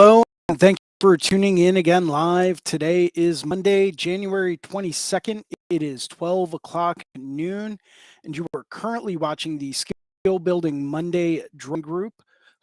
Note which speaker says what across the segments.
Speaker 1: Hello, and thank you for tuning in again live. Today is Monday, January 22nd. It is 12 o'clock noon, and you are currently watching the Skill Building Monday drawing group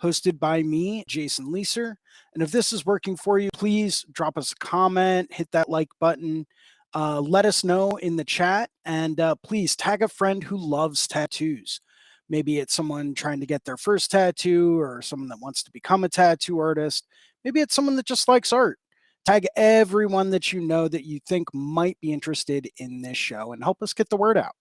Speaker 1: hosted by me, Jason Leeser. And if this is working for you, please drop us a comment, hit that like button, let us know in the chat, and please tag a friend who loves tattoos. Maybe it's someone trying to get their first tattoo or someone that wants to become a tattoo artist. Maybe it's someone that just likes art. Tag everyone that you know that you think might be interested in this show and help us get the word out.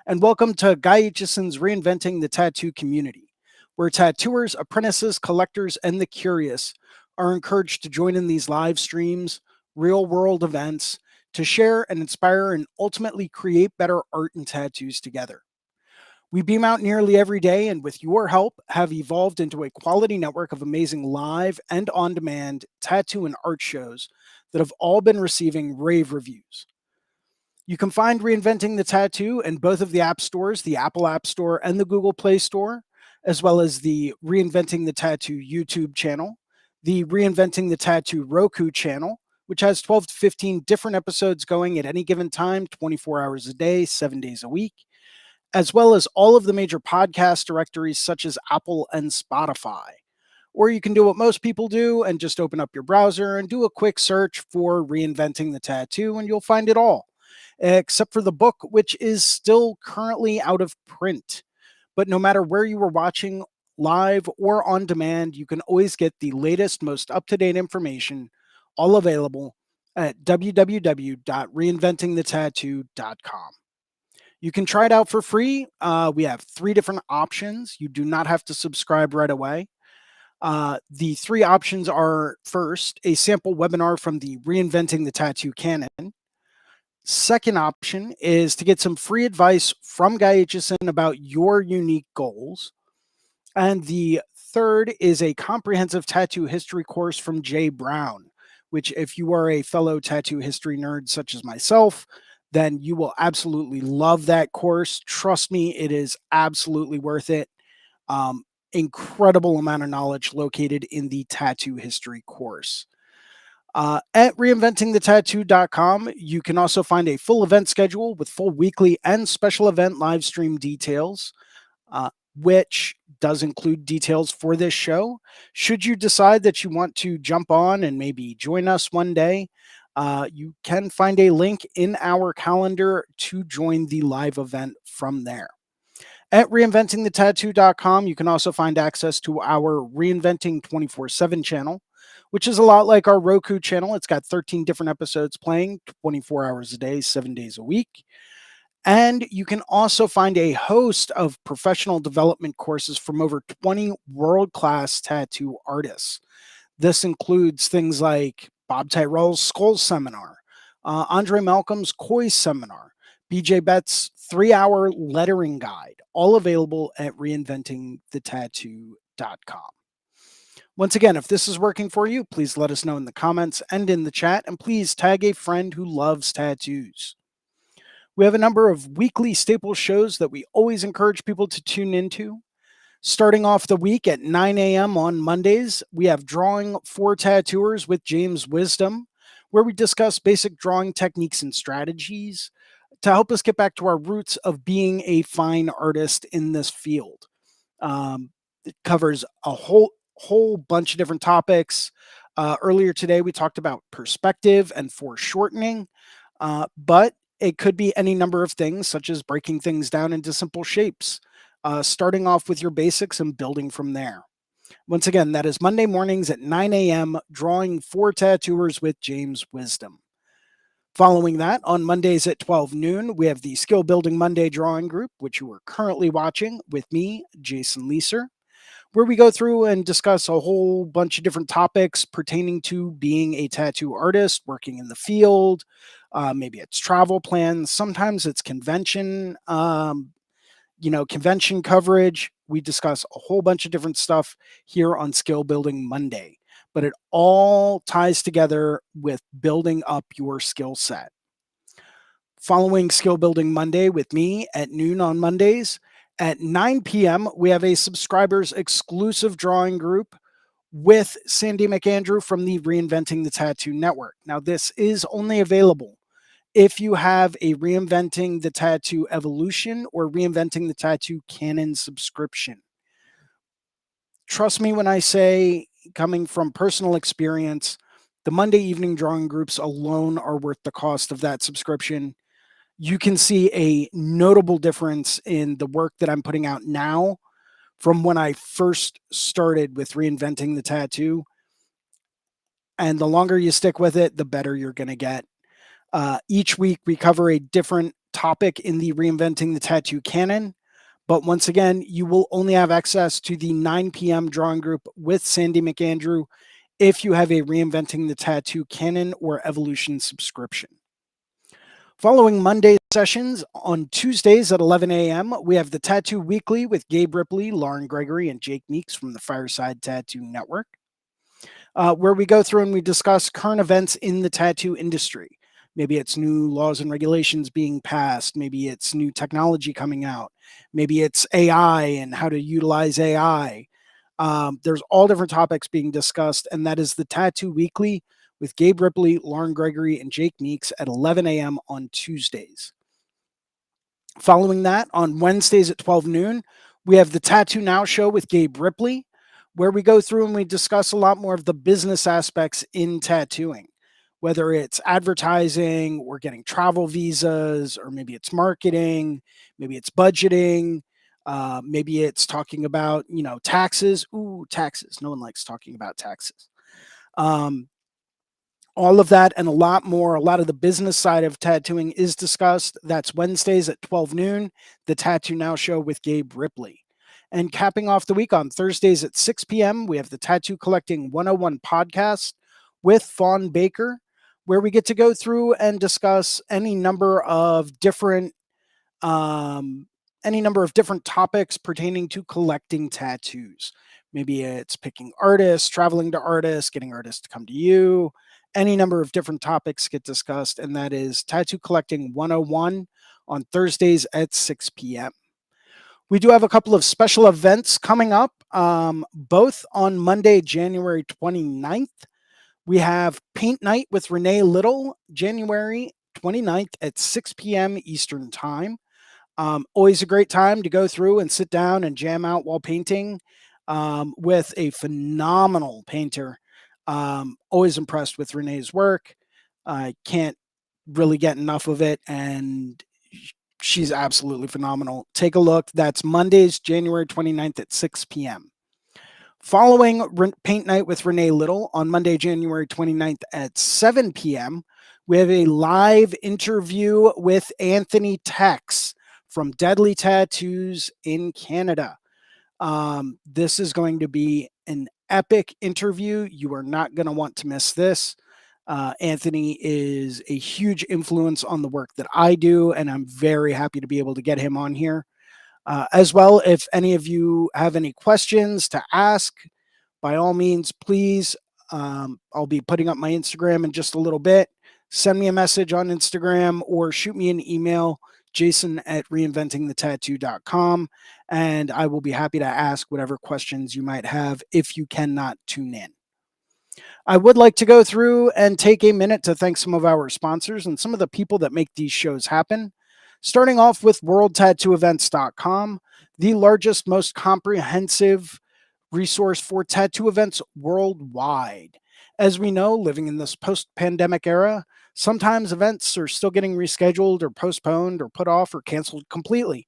Speaker 1: And welcome to Guy Aitchison's Reinventing the Tattoo Community, where tattooers, apprentices, collectors, and the curious are encouraged to join in these live streams, real world events, to share and inspire and ultimately create better art and tattoos together. We beam out nearly every day, and with your help, have evolved into a quality network of amazing live and on demand tattoo and art shows that have all been receiving rave reviews. You can find Reinventing the Tattoo in both of the app stores, the Apple App Store and the Google Play Store, as well as the Reinventing the Tattoo YouTube channel, the Reinventing the Tattoo Roku channel, which has 12 to 15 different episodes going at any given time, 24 hours a day, 7 days a week, as well as all of the major podcast directories such as Apple and Spotify. Or you can do what most people do and just open up your browser and do a quick search for Reinventing the Tattoo, and you'll find it all, except for the book, which is still currently out of print. But no matter where you are watching live or on demand, you can always get the latest, most up-to-date information, all available at www.reinventingthetattoo.com. You can try it out for free. We have 3 different options. You do not have to subscribe right away. The 3 options are: first, a sample webinar from the Reinventing the Tattoo canon. Second option is to get some free advice from Guy Aitchison about your unique goals. And the third is a comprehensive tattoo history course from Jay Brown, which, if you are a fellow tattoo history nerd such as myself, then you will absolutely love that course. Trust me, it is absolutely worth it. Incredible amount of knowledge located in the tattoo history course. At reinventingthetattoo.com, you can also find a full event schedule with full weekly and special event live stream details, which does include details for this show. Should you decide that you want to jump on and maybe join us one day, you can find a link in our calendar to join the live event from there. At reinventingthetattoo.com, you can also find access to our Reinventing 24/7 channel, which is a lot like our Roku channel. It's got 13 different episodes playing 24 hours a day, 7 days a week. And you can also find a host of professional development courses from over 20 world-class tattoo artists. This includes things like Bob Tyrell's Skull Seminar, Andre Malcolm's Koi Seminar, BJ Bett's 3-hour lettering guide, all available at reinventingthetattoo.com. Once again, if this is working for you, please let us know in the comments and in the chat, and please tag a friend who loves tattoos. We have a number of weekly staple shows that we always encourage people to tune into. Starting off the week at 9 a.m. on Mondays, we have Drawing for Tattooers with James Wisdom, where we discuss basic drawing techniques and strategies to help us get back to our roots of being a fine artist in this field. It covers a whole bunch of different topics. Earlier today, we talked about perspective and foreshortening, but it could be any number of things, such as breaking things down into simple shapes, starting off with your basics and building from there. Once again, that is Monday mornings at 9 a.m., Drawing for Tattooers with James Wisdom. Following that, on Mondays at 12 noon, we have the Skill Building Monday Drawing Group, which you are currently watching with me, Jason Leeser, where we go through and discuss a whole bunch of different topics pertaining to being a tattoo artist, working in the field. Maybe it's travel plans. Sometimes it's convention coverage. We discuss a whole bunch of different stuff here on Skill Building Monday, but it all ties together with building up your skill set. Following Skill Building Monday with me at noon on Mondays, at 9 p.m., we have a subscribers exclusive drawing group with Sandy McAndrew from the Reinventing the Tattoo Network. Now, this is only available if you have a Reinventing the Tattoo Evolution or Reinventing the Tattoo Canon subscription. Trust me when I say, coming from personal experience, the Monday evening drawing groups alone are worth the cost of that subscription. You can see a notable difference in the work that I'm putting out now from when I first started with Reinventing the Tattoo. And the longer you stick with it, the better you're going to get. Each week, we cover a different topic in the Reinventing the Tattoo canon. But once again, you will only have access to the 9 p.m. drawing group with Sandy McAndrew if you have a Reinventing the Tattoo canon or evolution subscription. Following Monday sessions on Tuesdays at 11 a.m., we have the Tattoo Weekly with Gabe Ripley, Lauren Gregory, and Jake Meeks from the Fireside Tattoo Network, where we go through and we discuss current events in the tattoo industry. Maybe it's new laws and regulations being passed. Maybe it's new technology coming out. Maybe it's AI and how to utilize AI. There's all different topics being discussed, and that is the Tattoo Weekly with Gabe Ripley, Lauren Gregory, and Jake Meeks at 11 a.m. on Tuesdays. Following that, on Wednesdays at 12 noon, we have the Tattoo Now show with Gabe Ripley, where we go through and we discuss a lot more of the business aspects in tattooing, whether it's advertising or getting travel visas, or maybe it's marketing, maybe it's budgeting, maybe it's talking about, taxes. Ooh, taxes. No one likes talking about taxes. Um, all of that and a lot more. A lot of the business side of tattooing is discussed. That's Wednesdays at 12 noon, the Tattoo Now show with Gabe Ripley. And capping off the week on Thursdays at 6 p.m., we have the Tattoo Collecting 101 podcast with Fawn Baker, where we get to go through and discuss um, any number of different topics pertaining to collecting tattoos. Maybe it's picking artists, traveling to artists, getting artists to come to you. Any number of different topics get discussed, and that is Tattoo Collecting 101 on Thursdays at 6 p.m. We do have a couple of special events coming up, both on Monday, January 29th. We have Paint Night with Renee Little, January 29th at 6 p.m. Eastern Time. Always a great time to go through and sit down and jam out while painting with a phenomenal painter. Always impressed with Renee's work. I can't really get enough of it, and she's absolutely phenomenal. Take a look. That's Mondays, January 29th at 6 p.m. Following Paint Night with Renee Little on Monday, January 29th at 7 p.m., we have a live interview with Anthony Tex from Deadly Tattoos in Canada. This is going to be an epic interview. You are not going to want to miss this. Anthony is a huge influence on the work that I do, and I'm very happy to be able to get him on here. As well, if any of you have any questions to ask, by all means, please, I'll be putting up my Instagram in just a little bit. Send me a message on Instagram or shoot me an email, jason@reinventingthetattoo.com, and I will be happy to ask whatever questions you might have if you cannot tune in. I would like to go through and take a minute to thank some of our sponsors and some of the people that make these shows happen. Starting off with worldtattooevents.com, the largest, most comprehensive resource for tattoo events worldwide. As we know, living in this post-pandemic era, sometimes events are still getting rescheduled or postponed or put off or canceled completely.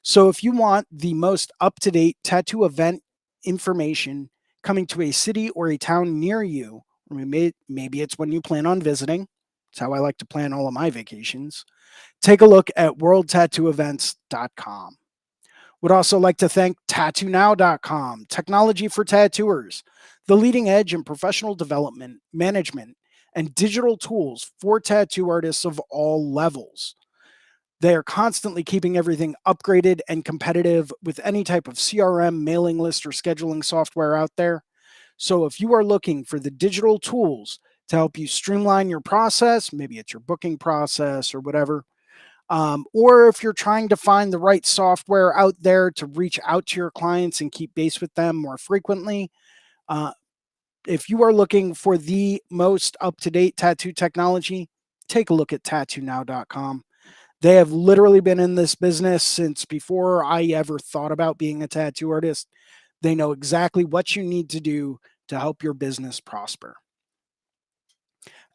Speaker 1: So if you want the most up-to-date tattoo event information coming to a city or a town near you, or maybe it's when you plan on visiting, that's how I like to plan all of my vacations, take a look at worldtattooevents.com. Would also like to thank tattoonow.com, technology for tattooers, the leading edge in professional development, management, and digital tools for tattoo artists of all levels. They are constantly keeping everything upgraded and competitive with any type of CRM, mailing list, or scheduling software out there. So if you are looking for the digital tools to help you streamline your process, maybe it's your booking process or whatever, or if you're trying to find the right software out there to reach out to your clients and keep pace with them more frequently, If you are looking for the most up to date tattoo technology, take a look at tattoonow.com. They have literally been in this business since before I ever thought about being a tattoo artist. They know exactly what you need to do to help your business prosper.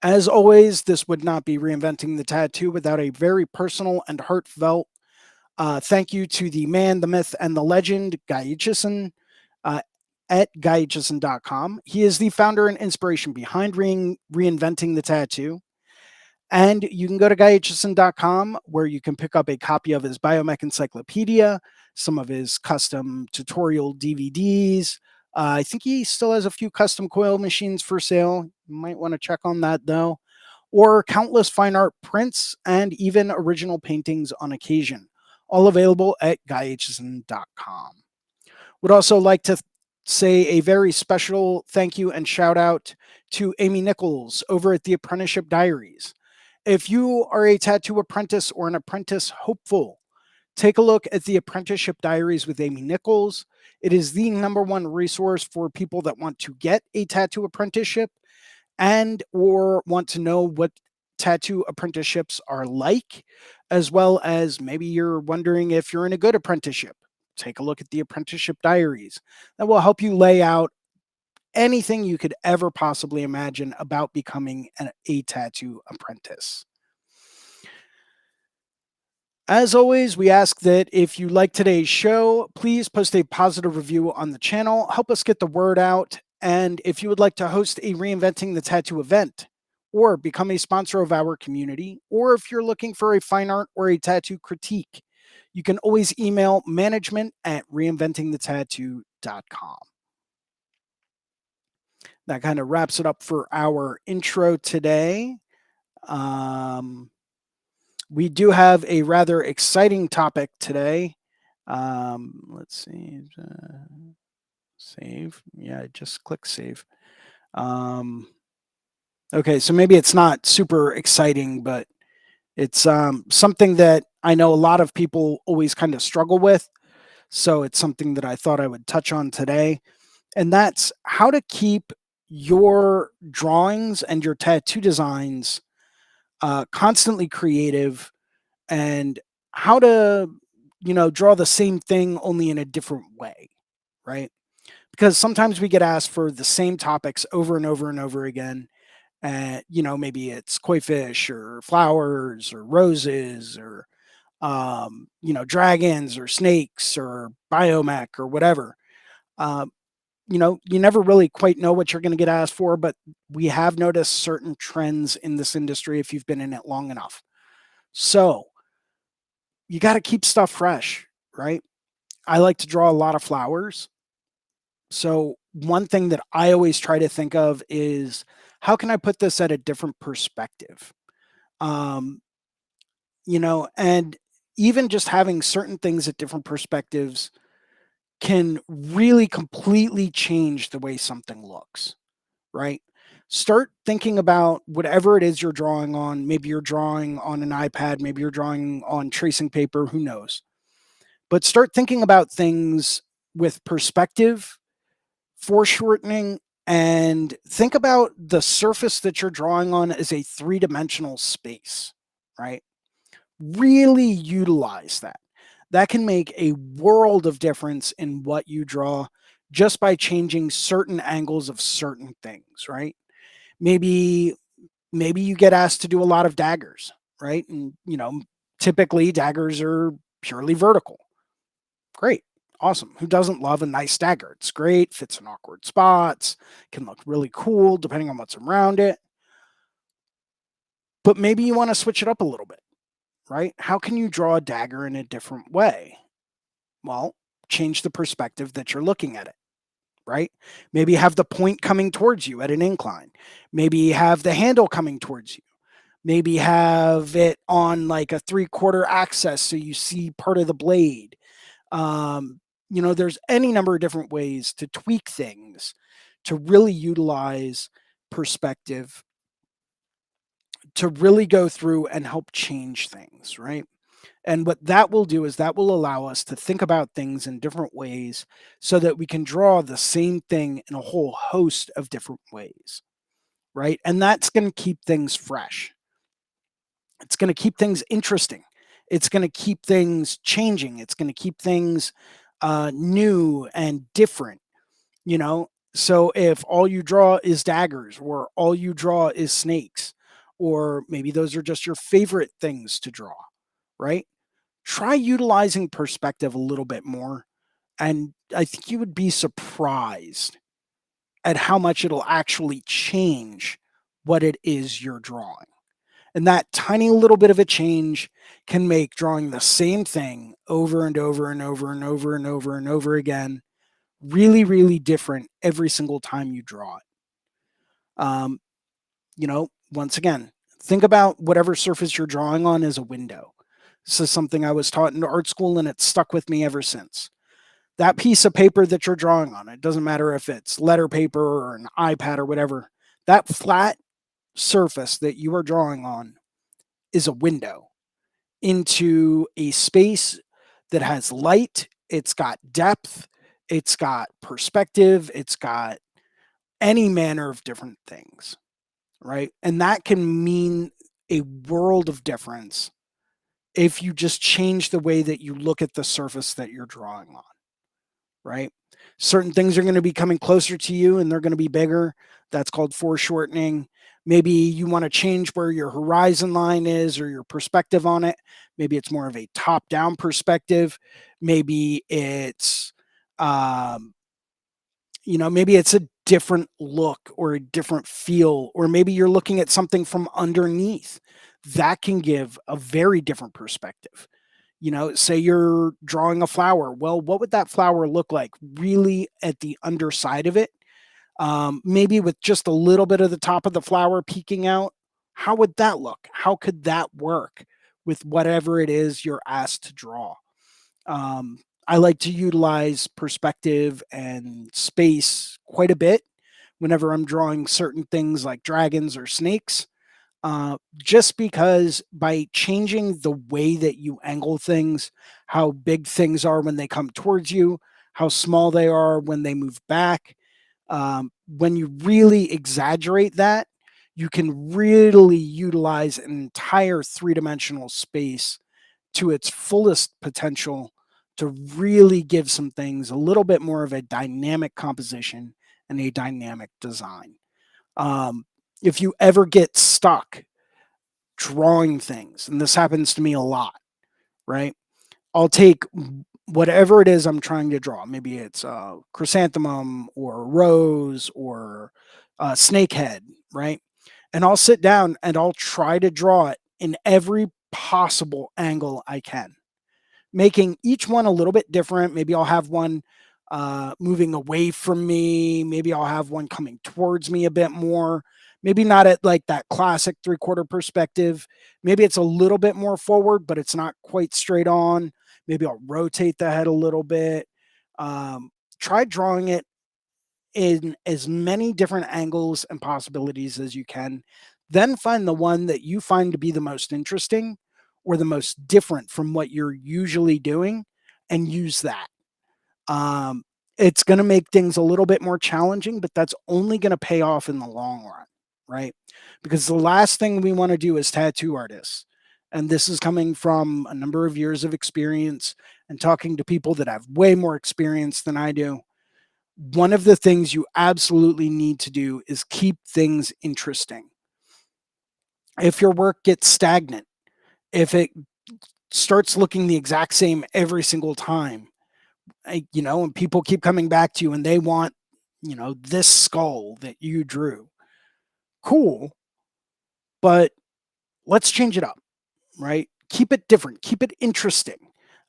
Speaker 1: As always, this would not be reinventing the tattoo without a very personal and heartfelt thank you to the man, the myth, and the legend, Guy Aitchison, uh, at guyaitchison.com. He is the founder and inspiration behind reinventing the tattoo. And you can go to guyaitchison.com where you can pick up a copy of his biomech encyclopedia, some of his custom tutorial DVDs. I think he still has a few custom coil machines for sale. You might want to check on that though. Or countless fine art prints and even original paintings on occasion, all available at guyaitchison.com. Would also like to say a very special thank you and shout out to Amy Nichols over at the Apprenticeship Diaries. If you are a tattoo apprentice or an apprentice hopeful, take a look at the Apprenticeship Diaries with Amy Nichols. It is the number one resource for people that want to get a tattoo apprenticeship and or want to know what tattoo apprenticeships are like, as well as maybe you're wondering if you're in a good apprenticeship. Take a look at the Apprenticeship Diaries. That will help you lay out anything you could ever possibly imagine about becoming a tattoo apprentice. As always, we ask that if you like today's show, please post a positive review on the channel. Help us get the word out. And if you would like to host a Reinventing the Tattoo event or become a sponsor of our community, or if you're looking for a fine art or a tattoo critique, you can always email management at reinventingthetattoo.com. That kind of wraps it up for our intro today. We do have a rather exciting topic today. Let's see. Save. Yeah, just click save. Okay, so maybe it's not super exciting, but it's something that I know a lot of people always kind of struggle with. So it's something that I thought I would touch on today. And that's how to keep your drawings and your tattoo designs constantly creative, and how to, draw the same thing only in a different way, right? Because sometimes we get asked for the same topics over and over and over again. Maybe it's koi fish or flowers or roses or, dragons or snakes or biomech or whatever. Um, you never really quite know what you're going to get asked for, but we have noticed certain trends in this industry if you've been in it long enough. So you got to keep stuff fresh, right? I like to draw a lot of flowers. So one thing that I always try to think of is how can I put this at a different perspective? Um, and even just having certain things at different perspectives can really completely change the way something looks, right? Start thinking about whatever it is you're drawing on. Maybe you're drawing on an iPad, maybe you're drawing on tracing paper, who knows? But start thinking about things with perspective, foreshortening, and think about the surface that you're drawing on as a three-dimensional space, right? Really utilize that. That can make a world of difference in what you draw just by changing certain angles of certain things, right? Maybe maybe you get asked to do a lot of daggers, right? And typically daggers are purely vertical. Great. Awesome. Who doesn't love a nice dagger? It's great, fits in awkward spots, can look really cool depending on what's around it. But maybe you want to switch it up a little bit, right? How can you draw a dagger in a different way? Well, change the perspective that you're looking at it, right? Maybe have the point coming towards you at an incline. Maybe have the handle coming towards you. Maybe have it on like a 3/4 axis so you see part of the blade. There's any number of different ways to tweak things to really utilize perspective to really go through and help change things, right? And what that will do is that will allow us to think about things in different ways so that we can draw the same thing in a whole host of different ways, right? And that's going to keep things fresh. It's going to keep things interesting. It's going to keep things changing. It's going to keep things new and different, you know? So if all you draw is daggers or all you draw is snakes, or maybe those are just your favorite things to draw, right? Try utilizing perspective a little bit more. And I think you would be surprised at how much it'll actually change what it is you're drawing. And that tiny little bit of a change can make drawing the same thing over and over and over and over and over and over again really, really different every single time you draw it. Um, Once again, think about whatever surface you're drawing on as a window. This is something I was taught in art school and it's stuck with me ever since. That piece of paper that you're drawing on, it doesn't matter if it's letter paper or an iPad or whatever, that flat surface that you are drawing on is a window into a space that has light, it's got depth, it's got perspective, it's got any manner of different things, right? And that can mean a world of difference if you just change the way that you look at the surface that you're drawing on, right? Certain things are going to be coming closer to you and they're going to be bigger. That's called foreshortening. Maybe you want to change where your horizon line is or your perspective on it. Maybe it's more of a top down perspective. Maybe it's, um, maybe it's a different look or a different feel, or maybe you're looking at something from underneath. That can give a very different perspective. Say you're drawing a flower. Well, what would that flower look like really at the underside of it? Maybe with just a little bit of the top of the flower peeking out. How would that look? How could that work with whatever it is you're asked to draw? I like to utilize perspective and space quite a bit whenever I'm drawing certain things like dragons or snakes, just because by changing the way that you angle things, how big things are when they come towards you, how small they are when they move back, when you really exaggerate that, you can really utilize an entire three-dimensional space to its fullest potential to really give some things a little bit more of a dynamic composition and a dynamic design. Um, if you ever get stuck drawing things, and this happens to me a lot, right? I'll take whatever it is I'm trying to draw. Maybe it's a chrysanthemum or a rose or a snake head, right? And I'll sit down and I'll try to draw it in every possible angle I can, making each one a little bit different. Maybe I'll have one moving away from me. Maybe I'll have one coming towards me a bit more. Maybe not at like that classic three-quarter perspective. Maybe it's a little bit more forward, but it's not quite straight on. Maybe I'll rotate the head a little bit. Um, Try drawing it in as many different angles and possibilities as you can. Then find the one that you find to be the most interesting or the most different from what you're usually doing and use that. Um, it's going to make things a little bit more challenging, but that's only going to pay off in the long run, right? Because the last thing we want to do as tattoo artists, and this is coming from a number of years of experience and talking to people that have way more experience than I do, one of the things you absolutely need to do is keep things interesting. If your work gets stagnant, if it starts looking the exact same every single time, and people keep coming back to you and they want, this skull that you drew, cool, but let's change it up, right? Keep it different, keep it interesting.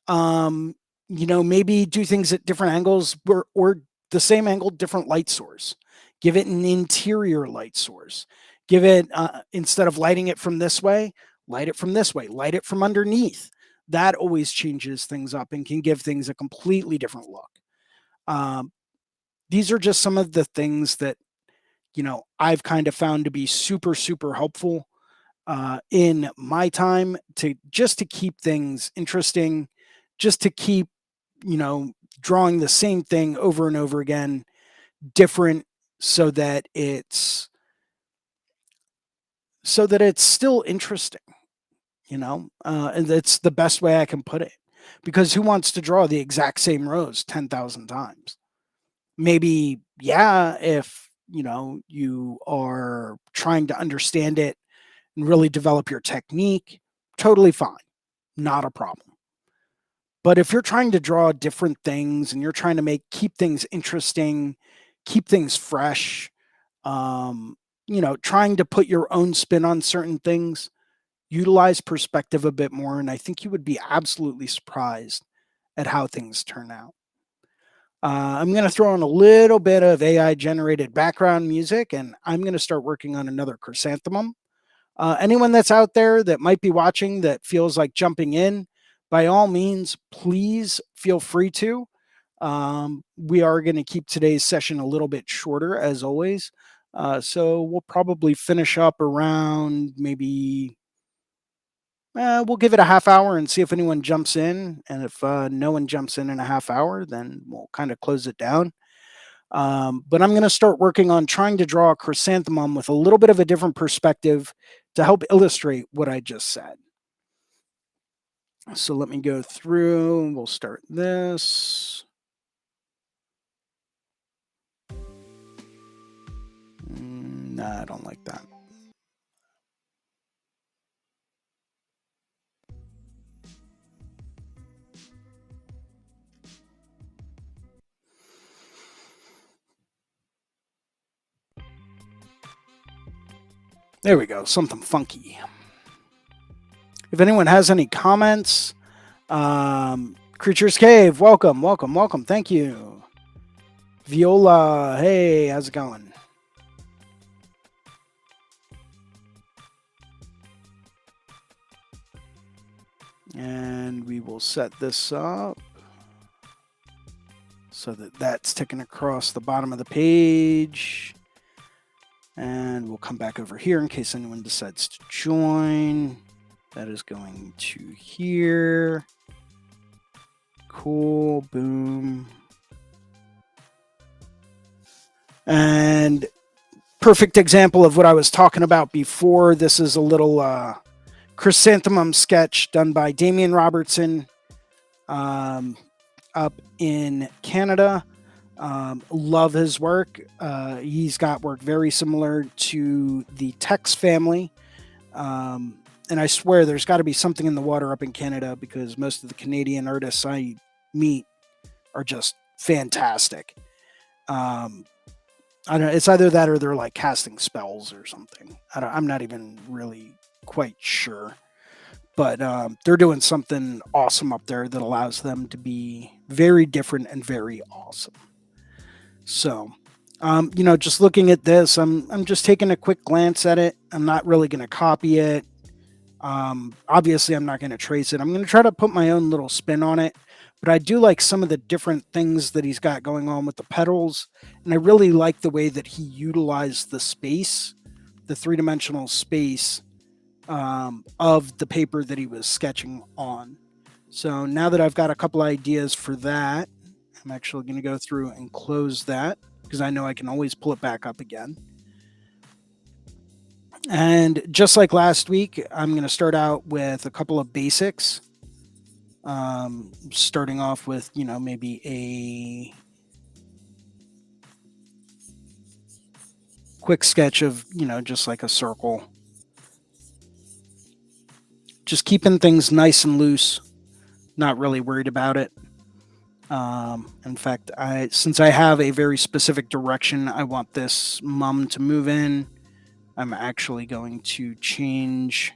Speaker 1: Um, Maybe do things at different angles or the same angle, different light source. Give it an interior light source. Give it, instead of lighting it from this way, light it from this way, light it from underneath. That always changes things up and can give things a completely different look. Um, these are just some of the things that, I've kind of found to be super, super helpful. in my time to just to keep things interesting, just to keep, you know, drawing the same thing over and over again, different, so that it's still interesting, and that's the best way I can put it. Because who wants to draw the exact same rose 10,000 times? Maybe, yeah, if, you are trying to understand it and really develop your technique, totally fine, not a problem. But if you're trying to draw different things and you're trying to keep things interesting, keep things fresh, um, trying to put your own spin on certain things, utilize perspective a bit more, and I think you would be absolutely surprised at how things turn out. I'm going to throw in a little bit of AI generated background music, and I'm going to start working on another chrysanthemum. Anyone that's out there that might be watching that feels like jumping in, by all means, please feel free to. We are going to keep today's session a little bit shorter, as always. So we'll probably finish up around maybe, we'll give it a half hour and see if anyone jumps in. And if no one jumps in a half hour, then we'll kind of close it down. But I'm going to start working on trying to draw a chrysanthemum with a little bit of a different perspective to help illustrate what I just said. So let me go through. We'll start this. Nah, I don't like that. There we go, something funky. If anyone has any comments, Creatures Cave, welcome, welcome, welcome. Thank you. Viola, hey, how's it going? And we will set this up so that that's ticking across the bottom of the page. And we'll come back over here in case anyone decides to join. That is going to here. Cool, boom. And perfect example of what I was talking about before. This is a little chrysanthemum sketch done by Damian Robertson up in Canada. Love his work. He's got work very similar to the Tex family. And I swear there's got to be something in the water up in Canada, because most of the Canadian artists I meet are just fantastic. I don't know. It's either that or they're like casting spells or something. I'm not even really quite sure. But they're doing something awesome up there that allows them to be very different and very awesome. So, just looking at this, I'm just taking a quick glance at it. I'm not really going to copy it. Obviously, I'm not going to trace it. I'm going to try to put my own little spin on it. But I do like some of the different things that he's got going on with the petals. And I really like the way that he utilized the space, the three-dimensional space of the paper that he was sketching on. So now that I've got a couple ideas for that, I'm actually going to go through and close that, because I know I can always pull it back up again. And just like last week, I'm going to start out with a couple of basics. Starting off with, maybe a quick sketch of, just like a circle. Just keeping things nice and loose, not really worried about it. In fact, since I have a very specific direction I want this mum to move in, I'm actually going to change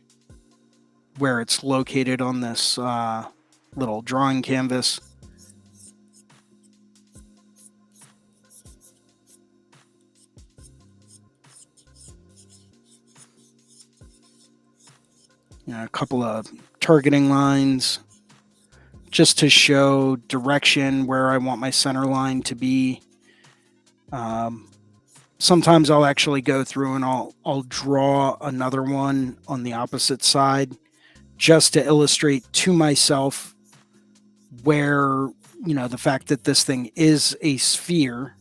Speaker 1: where it's located on this little drawing canvas. A couple of targeting lines just to show direction where I want my center line to be. Sometimes I'll actually go through and I'll draw another one on the opposite side just to illustrate to myself where, the fact that this thing is a sphere,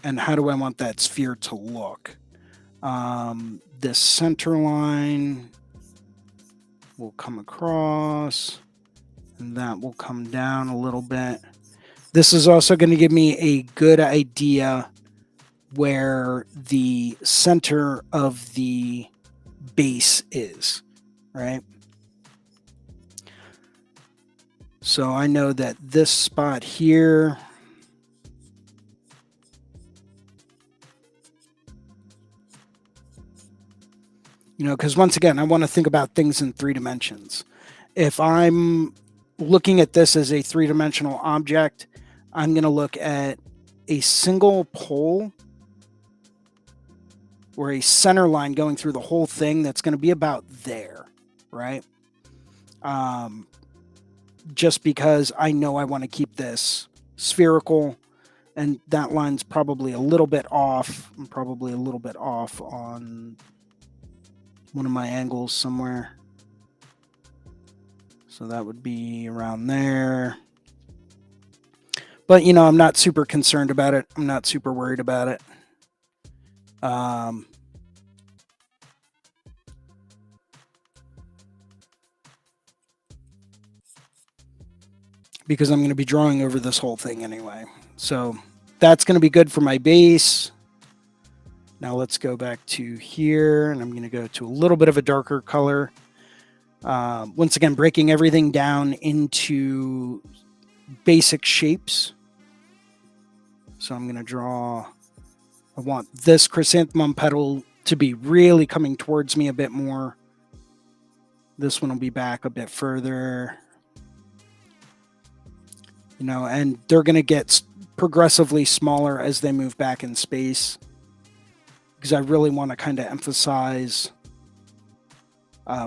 Speaker 1: and how do I want that sphere to look. This center line will come across, and that will come down a little bit. This is also going to give me a good idea where the center of the base is, right? So I know that this spot here, because once again, I want to think about things in 3 dimensions. If I'm looking at this as a 3-dimensional object, I'm going to look at a single pole or a center line going through the whole thing that's going to be about there, right? Just because I know I want to keep this spherical, and that line's probably a little bit off. I'm probably a little bit off on one of my angles somewhere. So that would be around there. But, I'm not super concerned about it. I'm not super worried about it. Because I'm going to be drawing over this whole thing anyway. So that's going to be good for my base. Now let's go back to here, and I'm going to go to a little bit of a darker color. Once again, breaking everything down into basic shapes. So I'm going to draw, I want this chrysanthemum petal to be really coming towards me a bit more. This one will be back a bit further. And they're going to get progressively smaller as they move back in space, because I really want to kind of emphasize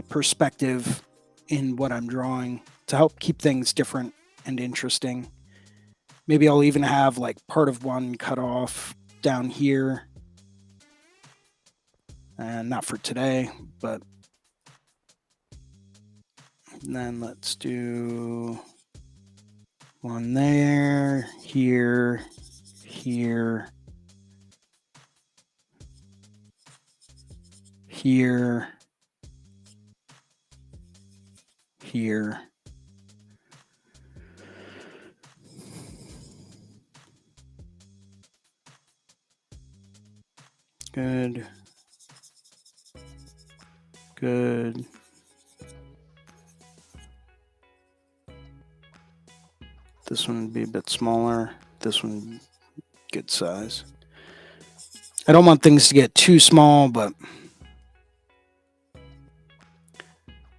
Speaker 1: perspective in what I'm drawing to help keep things different and interesting. Maybe I'll even have like part of one cut off down here. And not for today, but then let's do one there, here, here, here, here. Good. Good. This one would be a bit smaller. This one, good size. I don't want things to get too small, but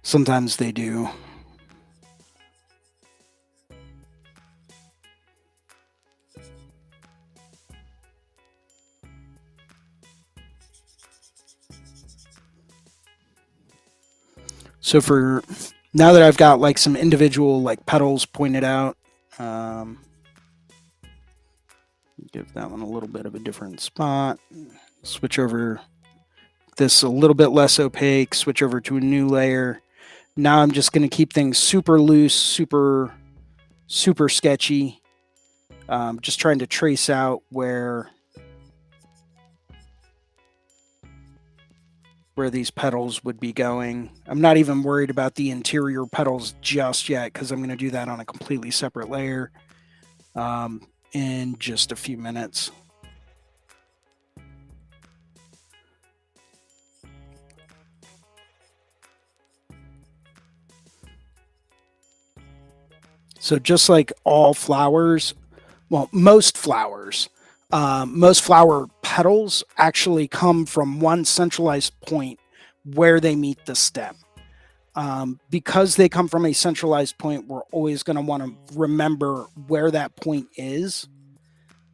Speaker 1: sometimes they do. So for now that I've got like some individual like petals pointed out, give that one a little bit of a different spot. Switch over this a little bit less opaque, switch over to a new layer. Now I'm just going to keep things super loose, super sketchy. Just trying to trace out where these petals would be going. I'm not even worried about the interior petals just yet, because I'm going to do that on a completely separate layer in just a few minutes. So just like all flowers, well, most flower petals actually come from one centralized point where they meet the stem. Because they come from a centralized point, we're always going to want to remember where that point is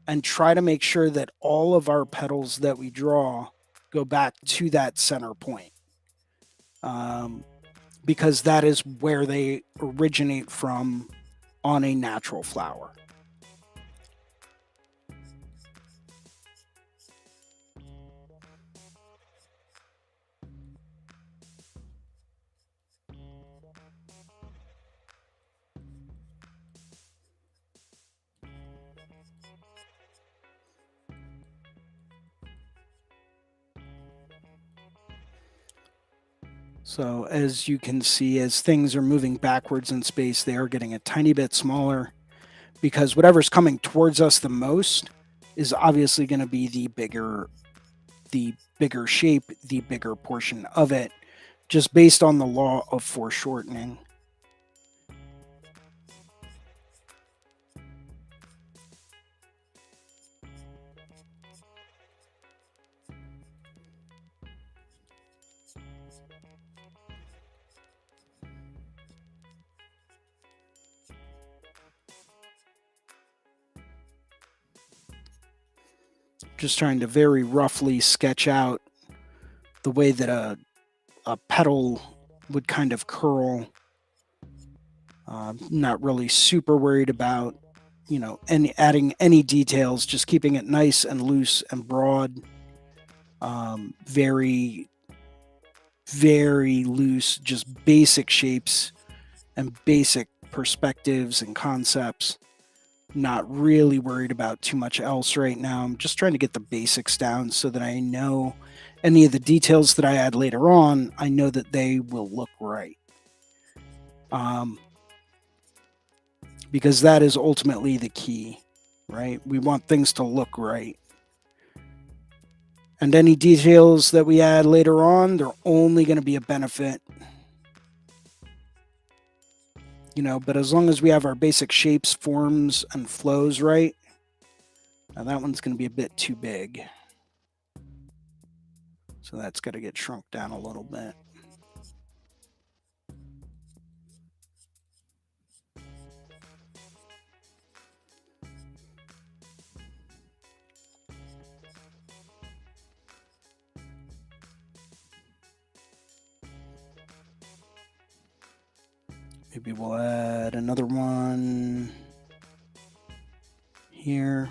Speaker 1: and try to make sure that all of our petals that we draw go back to that center point. Because that is where they originate from on a natural flower. So as you can see, as things are moving backwards in space, they are getting a tiny bit smaller because whatever's coming towards us the most is obviously going to be the bigger shape, the bigger portion of it, just based on the law of foreshortening. Just trying to very roughly sketch out the way that a petal would kind of curl. Not really super worried about, adding any details, just keeping it nice and loose and broad. Very, very loose, just basic shapes and basic perspectives and concepts. Not really worried about too much else right now. I'm just trying to get the basics down so that I know any of the details that I add later on, I know that they will look right. Because that is ultimately the key, right? We want things to look right. And any details that we add later on, they're only going to be a benefit. But as long as we have our basic shapes, forms, and flows right, now that one's going to be a bit too big. So that's got to get shrunk down a little bit. Maybe we'll add another one here.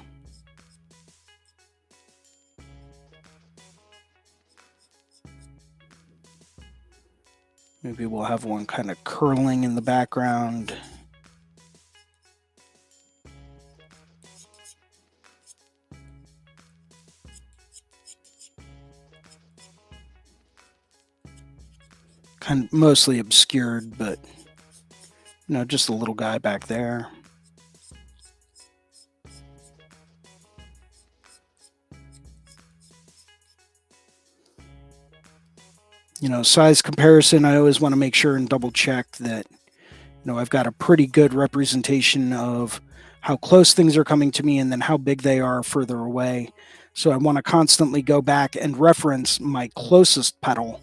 Speaker 1: Maybe we'll have one kind of curling in the background. Kind of mostly obscured, but just a little guy back there. Size comparison, I always want to make sure and double check that, I've got a pretty good representation of how close things are coming to me and then how big they are further away. So I want to constantly go back and reference my closest petal,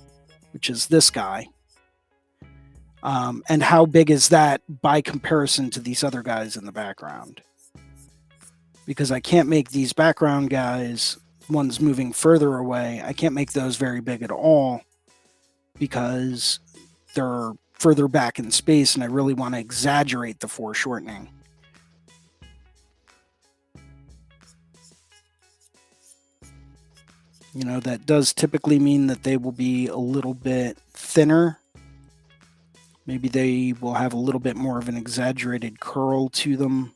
Speaker 1: which is this guy. And how big is that by comparison to these other guys in the background? Because I can't make these background guys, ones moving further away, I can't make those very big at all because they're further back in space and I really want to exaggerate the foreshortening. That does typically mean that they will be a little bit thinner. Maybe they will have a little bit more of an exaggerated curl to them.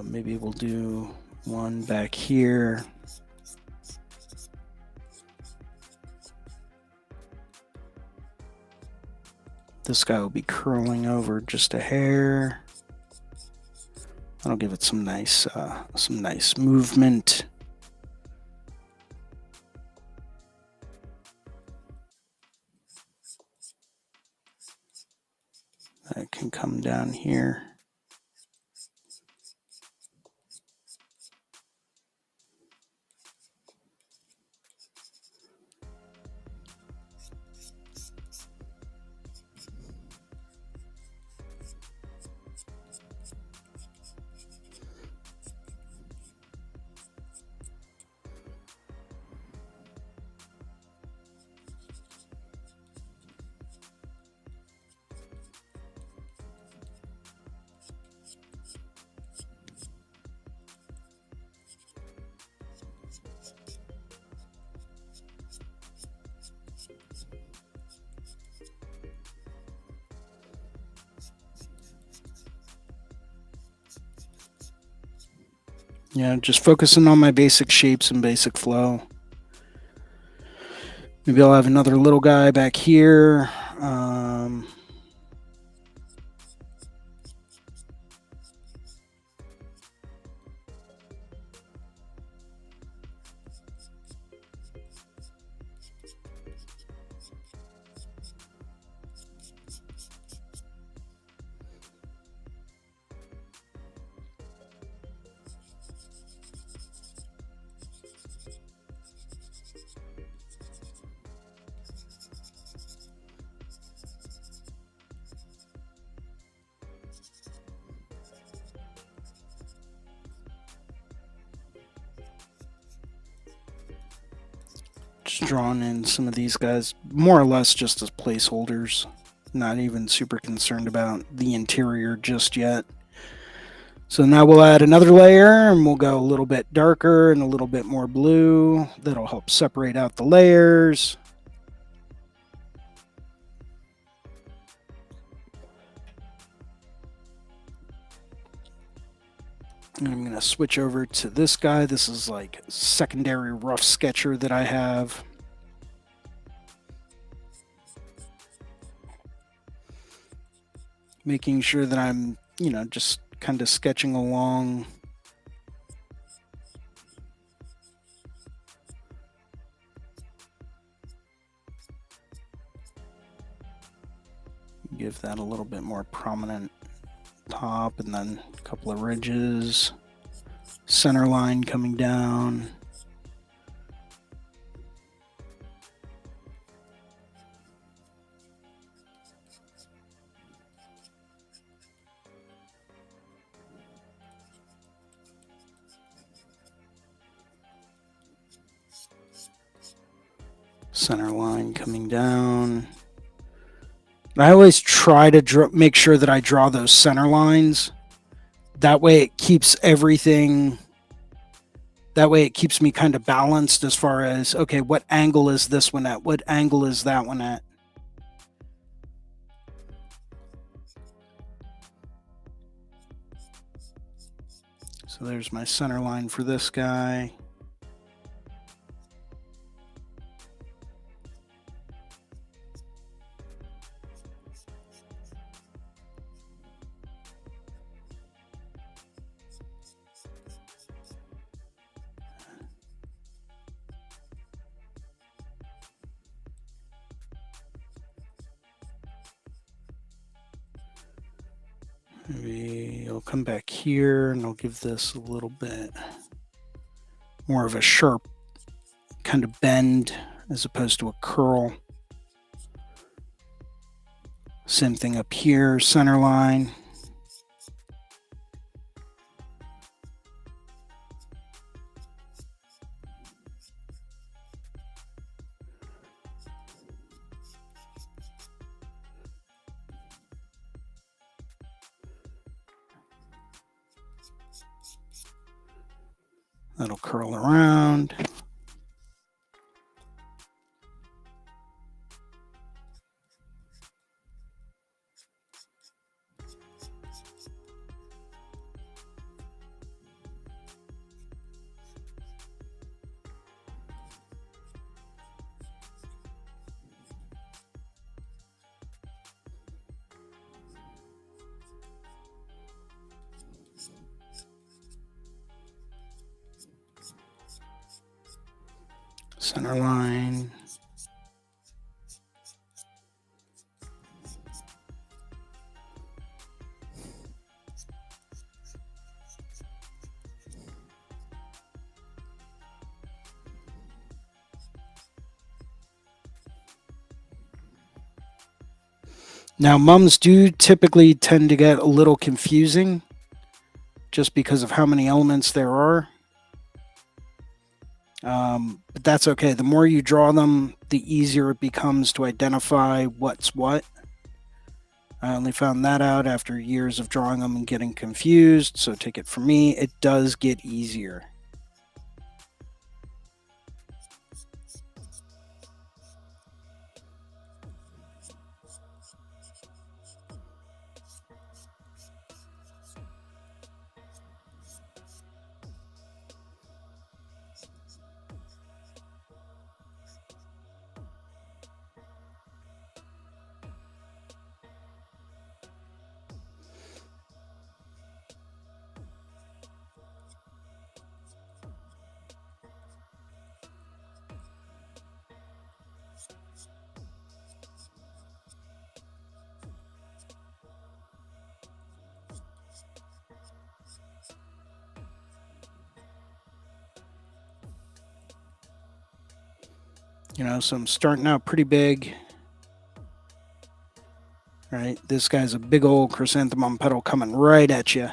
Speaker 1: Maybe we'll do one back here. This guy will be curling over just a hair. That'll give it some nice movement. That can come down here. Yeah, just focusing on my basic shapes and basic flow. Maybe I'll have another little guy back here. Just drawing in some of these guys, more or less just as placeholders. Not even super concerned about the interior just yet. So now we'll add another layer and we'll go a little bit darker and a little bit more blue. That'll help separate out the layers. And I'm going to switch over to this guy. This is like secondary rough sketcher that I have. Making sure that I'm, just kind of sketching along. Give that a little bit more prominent top, and then a couple of ridges, center line coming down. Center line coming down. I always try to make sure that I draw those center lines. That way it keeps everything, that way it keeps me kind of balanced as far as, okay, what angle is this one at? What angle is that one at? So there's my center line for this guy. Maybe I'll come back here and I'll give this a little bit more of a sharp kind of bend as opposed to a curl. Same thing up here, center line. That'll curl around. Center line. Now, mums do typically tend to get a little confusing just because of how many elements there are. But that's okay. The more you draw them, the easier it becomes to identify what's what. I only found that out after years of drawing them and getting confused. So take it from me, it does get easier. So I'm starting out pretty big, right? This guy's a big old chrysanthemum petal coming right at you.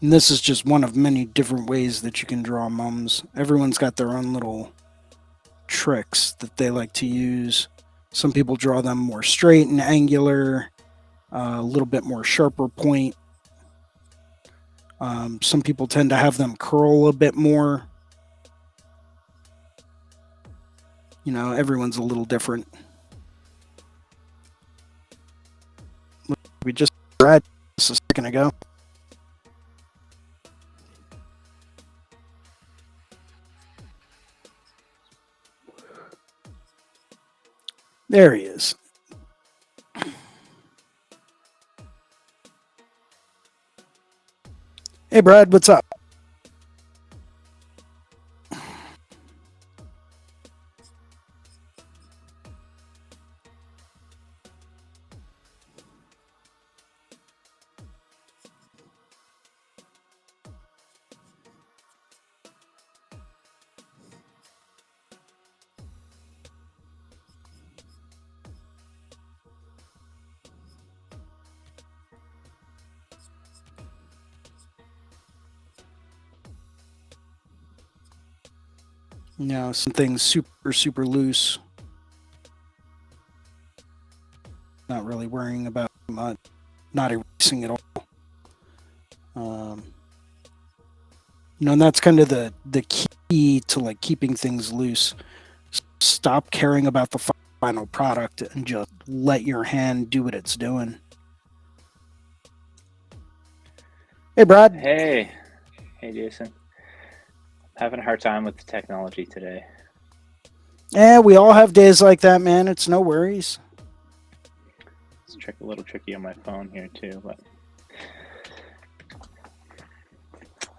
Speaker 1: And this is just one of many different ways that you can draw mums. Everyone's got their own little tricks that they like to use. Some people draw them more straight and angular, a little bit more sharper point. Some people tend to have them curl a bit more. Everyone's a little different. We just read this a second ago. There he is. Hey, Brad, what's up? Something super, super loose. Not really worrying about much, not erasing at all. And that's kind of the key to like keeping things loose. Stop caring about the final product and just let your hand do what it's doing. Hey, Brad.
Speaker 2: Hey, Jason. Having a hard time with the technology today.
Speaker 1: Yeah, we all have days like that, man. It's no worries.
Speaker 2: It's a little tricky on my phone here too, but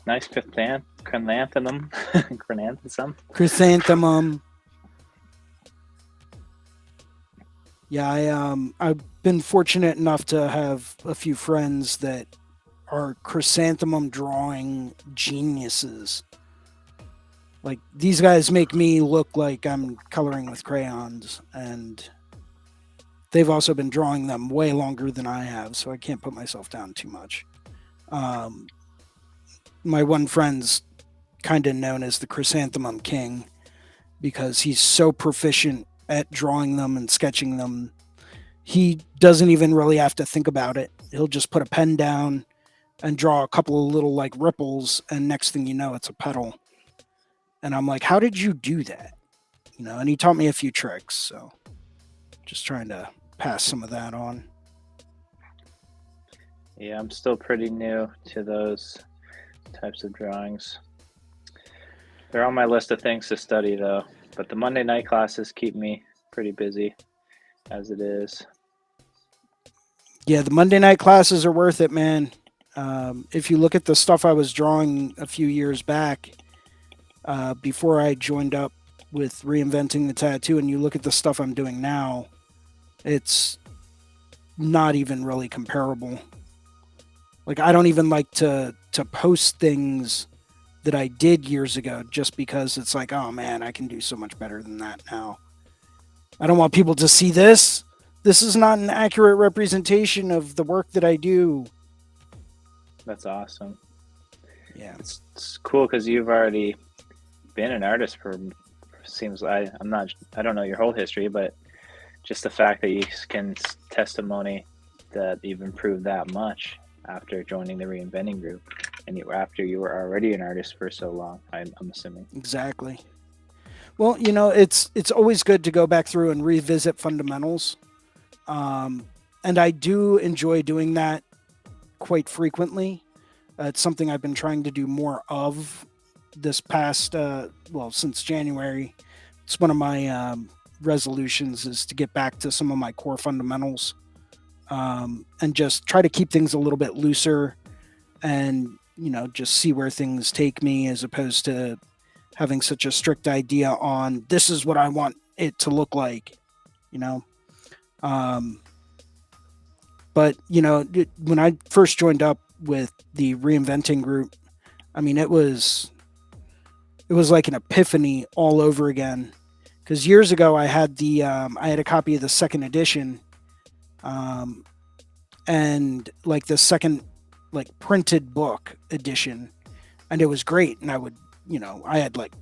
Speaker 2: nice chrysanthemum.
Speaker 1: Chrysanthemum. Yeah, I've been fortunate enough to have a few friends that are chrysanthemum drawing geniuses. Like, these guys make me look like I'm coloring with crayons, and they've also been drawing them way longer than I have, so I can't put myself down too much. My one friend's kind of known as the chrysanthemum king because he's so proficient at drawing them and sketching them. He doesn't even really have to think about it. He'll just put a pen down and draw a couple of little like ripples, and next thing you know, it's a petal. And I'm like, how did you do that? And he taught me a few tricks, so just trying to pass some of that on.
Speaker 2: Yeah, I'm still pretty new to those types of drawings. They're on my list of things to study though, but the Monday night classes keep me pretty busy as it is.
Speaker 1: Yeah, the Monday night classes are worth it, man. If you look at the stuff I was drawing a few years back, before I joined up with Reinventing the Tattoo, and you look at the stuff I'm doing now, it's not even really comparable. Like, I don't even like to post things that I did years ago just because it's like, oh man, I can do so much better than that now. I don't want people to see this. This is not an accurate representation of the work that I do.
Speaker 2: That's awesome.
Speaker 1: Yeah,
Speaker 2: it's cool because you've already been an artist for I don't know your whole history, but just the fact that you can testimony that you've improved that much after joining the Reinventing group, and after you were already an artist for so long, I'm assuming.
Speaker 1: Exactly. Well, it's always good to go back through and revisit fundamentals, and I do enjoy doing that quite frequently. It's something I've been trying to do more of this past, since January. It's one of my resolutions is to get back to some of my core fundamentals, and just try to keep things a little bit looser, and just see where things take me, as opposed to having such a strict idea on this is what I want it to look like. You know, um, But when I first joined up with the Reinventing group, I mean, it was like an epiphany all over again. Because years ago, I had a copy of the second edition, um, and like the second like printed book edition, and it was great. And I had like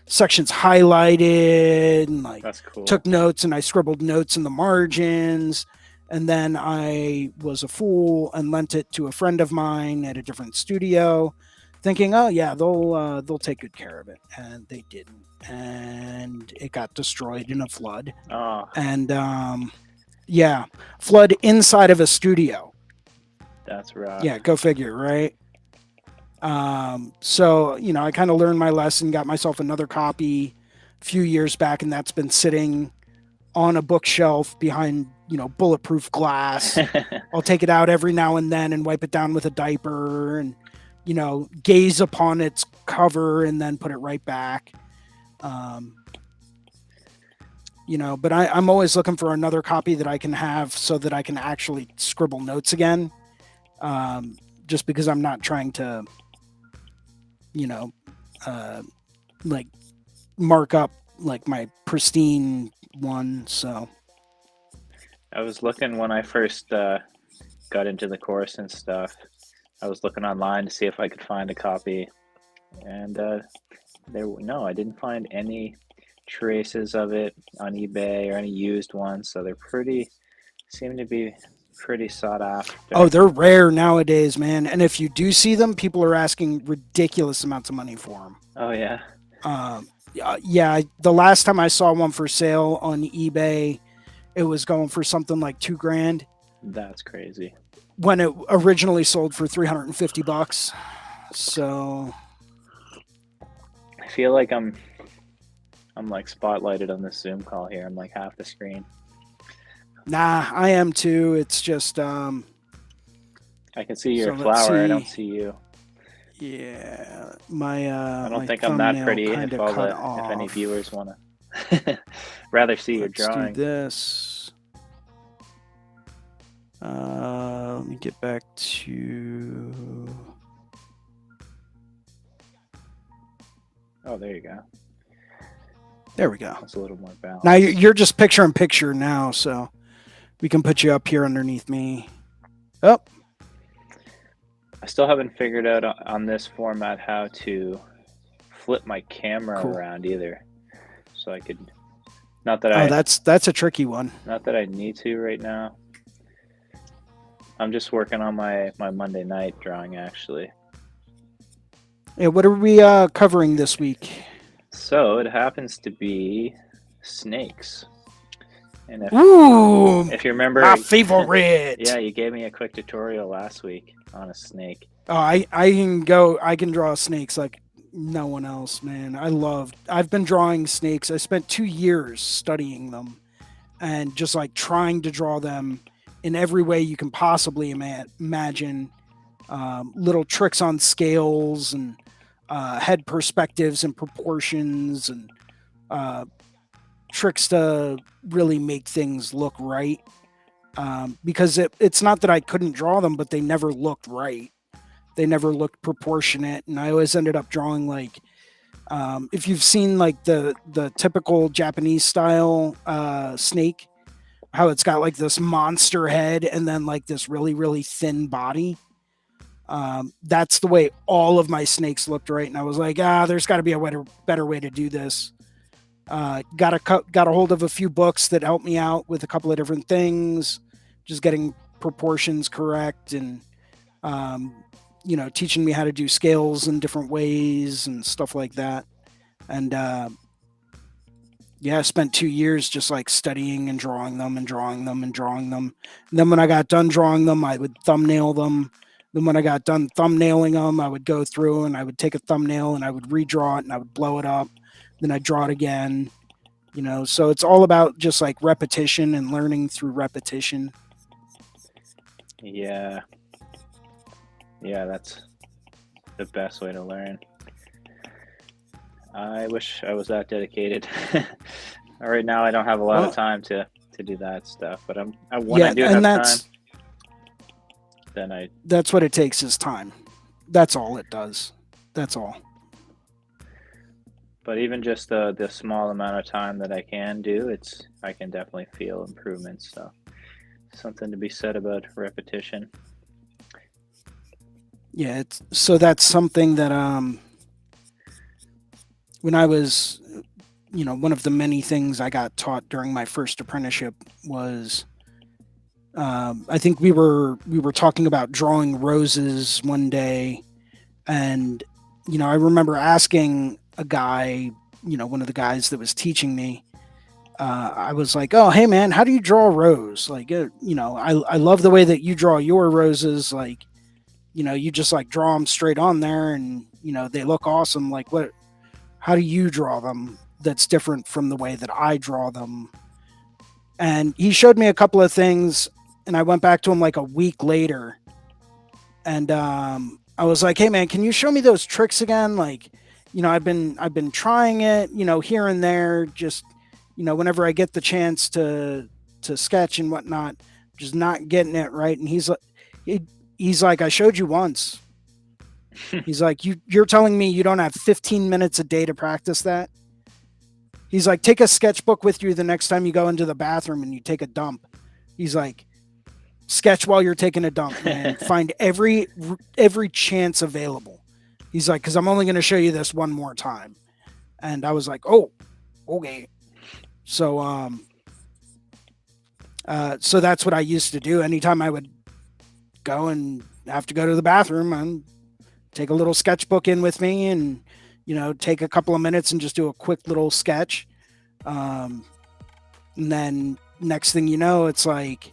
Speaker 1: sections highlighted and like
Speaker 2: That's cool.
Speaker 1: took notes, and I scribbled notes in the margins. And then I was a fool and lent it to a friend of mine at a different studio, thinking, "Oh yeah, they'll take good care of it," and they didn't, and it got destroyed in a flood.
Speaker 2: Oh,
Speaker 1: And yeah, flood inside of a studio.
Speaker 2: that's rough.
Speaker 1: Yeah, go figure, right? So I kind of learned my lesson, got myself another copy a few years back, and that's been sitting on a bookshelf behind bulletproof glass. I'll take it out every now and then and wipe it down with a diaper, and gaze upon its cover and then put it right back. But I'm always looking for another copy that I can have so that I can actually scribble notes again. Just because I'm not trying to, like mark up like my pristine one. So
Speaker 2: I was looking when I first got into the course and stuff. I was looking online to see if I could find a copy, and I didn't find any traces of it on eBay or any used ones. So seem to be pretty sought after.
Speaker 1: Oh, they're rare nowadays, man. And if you do see them, people are asking ridiculous amounts of money for them.
Speaker 2: Oh yeah.
Speaker 1: Yeah. The last time I saw one for sale on eBay, it was going for something like $2,000.
Speaker 2: That's crazy.
Speaker 1: When it originally sold for $350. So
Speaker 2: I feel like I'm like spotlighted on this Zoom call here. I'm like half the screen.
Speaker 1: Nah, I am too. It's just
Speaker 2: I can see your flower. I don't see you.
Speaker 1: Yeah, my
Speaker 2: I don't think I'm that pretty. If any viewers want to rather see your drawing.
Speaker 1: Let's do this. Let me get back to.
Speaker 2: Oh, there you go.
Speaker 1: There we go.
Speaker 2: That's a little more balanced.
Speaker 1: Now you're just picture in picture now, so we can put you up here underneath me. Oh.
Speaker 2: I still haven't figured out on this format how to flip my camera around either. So I could,
Speaker 1: that's a tricky one.
Speaker 2: Not that I need to right now. I'm just working on my Monday night drawing actually.
Speaker 1: Yeah, what are we covering this week?
Speaker 2: So it happens to be snakes. And if you remember,
Speaker 1: my favorite.
Speaker 2: Yeah, you gave me a quick tutorial last week on a snake.
Speaker 1: Oh, I can draw snakes like no one else, man. I've been drawing snakes. I spent 2 years studying them and just like trying to draw them in every way you can possibly imagine. Little tricks on scales and head perspectives and proportions and tricks to really make things look right. Because it's not that I couldn't draw them, but they never looked right. They never looked proportionate, and I always ended up drawing like, if you've seen like the typical Japanese style snake, how it's got like this monster head and then like this really, really thin body. That's the way all of my snakes looked, right? And I was like, there's got to be a better way to do this. Got a hold of a few books that helped me out with a couple of different things, just getting proportions correct and, teaching me how to do scales in different ways and stuff like that. And, I spent 2 years just like studying and drawing them and drawing them and drawing them. And then when I got done drawing them, I would thumbnail them. Then when I got done thumbnailing them, I would go through and I would take a thumbnail and I would redraw it and I would blow it up. Then I'd draw it again, so it's all about just like repetition and learning through repetition.
Speaker 2: Yeah, that's the best way to learn. I wish I was that dedicated. Right now I don't have a lot of time to do that stuff, but I do have time. then I.
Speaker 1: That's what it takes is time. That's all it does. That's all.
Speaker 2: But even just the small amount of time that I can do, I can definitely feel improvements. So something to be said about repetition.
Speaker 1: Yeah, so that's something that when I was, one of the many things I got taught during my first apprenticeship was, I think we were talking about drawing roses one day, and I remember asking a guy, one of the guys that was teaching me. I was like, "Oh, hey man, how do you draw a rose? Like, I love the way that you draw your roses. Like, you just like draw them straight on there, and they look awesome. Like, what? How do you draw them? That's different from the way that I draw them." And he showed me a couple of things, and I went back to him like a week later, and I was like, "Hey man, can you show me those tricks again? Like, I've been trying it, here and there, just whenever I get the chance to sketch and whatnot, just not getting it right." And he's like, "I showed you once." He's like, you're telling me you don't have 15 minutes a day to practice that? He's like, "Take a sketchbook with you the next time you go into the bathroom and you take a dump." He's like, "Sketch while you're taking a dump, man. Find every chance available." He's like, "Because I'm only going to show you this one more time." And I was like, "Oh, okay." So so that's what I used to do. Anytime I would go and have to go to the bathroom, and take a little sketchbook in with me, and take a couple of minutes and just do a quick little sketch. And then next thing you know, it's like,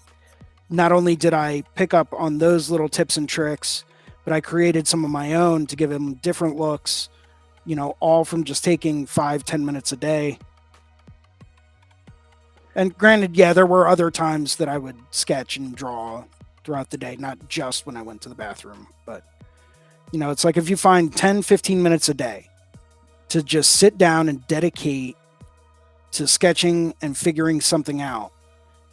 Speaker 1: not only did I pick up on those little tips and tricks, but I created some of my own to give them different looks, all from just taking 5-10 minutes a day. And granted, yeah, there were other times that I would sketch and draw throughout the day, not just when I went to the bathroom. But, it's like if you find 10-15 minutes a day to just sit down and dedicate to sketching and figuring something out,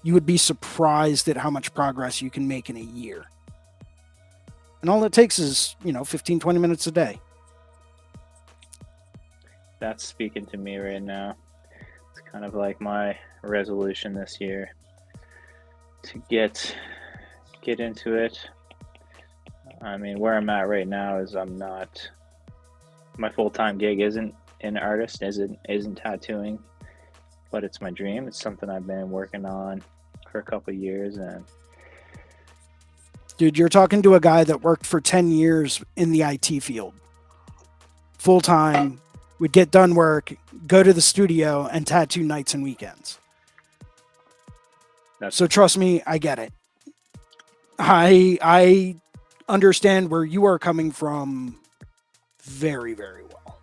Speaker 1: you would be surprised at how much progress you can make in a year. And all it takes is, 15-20 minutes a day.
Speaker 2: That's speaking to me right now. It's kind of like my resolution this year to get into it. I mean, where I'm at right now is my full-time gig isn't an artist, isn't tattooing, but it's my dream. It's something I've been working on for a couple of years. And
Speaker 1: dude, you're talking to a guy that worked for 10 years in the IT field, full time, would get done work, go to the studio, and tattoo nights and weekends. So trust me, I get it. I understand where you are coming from very, very well.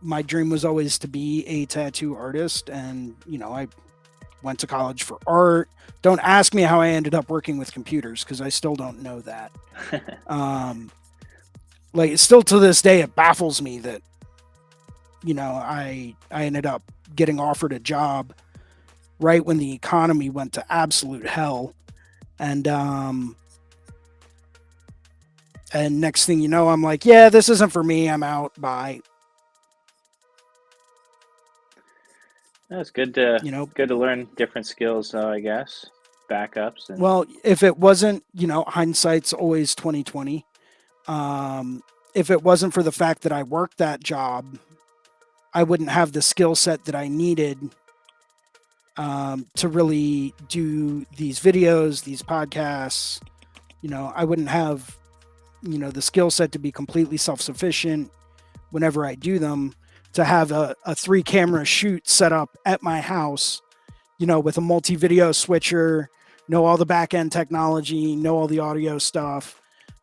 Speaker 1: My dream was always to be a tattoo artist, and I went to college for art. Don't ask me how I ended up working with computers, because I still don't know that. Like, still to this day, it baffles me that I ended up getting offered a job right when the economy went to absolute hell, and next thing you know, I'm like, yeah, this isn't for me. I'm out. Bye.
Speaker 2: It's good to good to learn different skills, though, I guess. Backups. And
Speaker 1: well, if it wasn't, hindsight's always 2020. If it wasn't for the fact that I worked that job, I wouldn't have the skill set that I needed to really do these videos, these podcasts. I wouldn't have, the skill set to be completely self-sufficient whenever I do them, to have a 3-camera shoot set up at my house, with a multi-video switcher, know all the back-end technology, know all the audio stuff.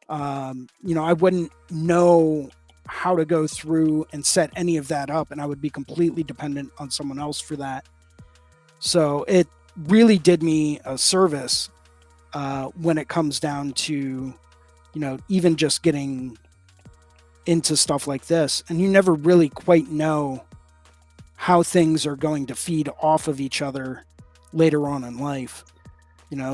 Speaker 1: I wouldn't know how to go through and set any of that up, and I would be completely dependent on someone else for that. So it really did me a service when it comes down to, even just getting into stuff like this. And you never really quite know how things are going to feed off of each other later on in life.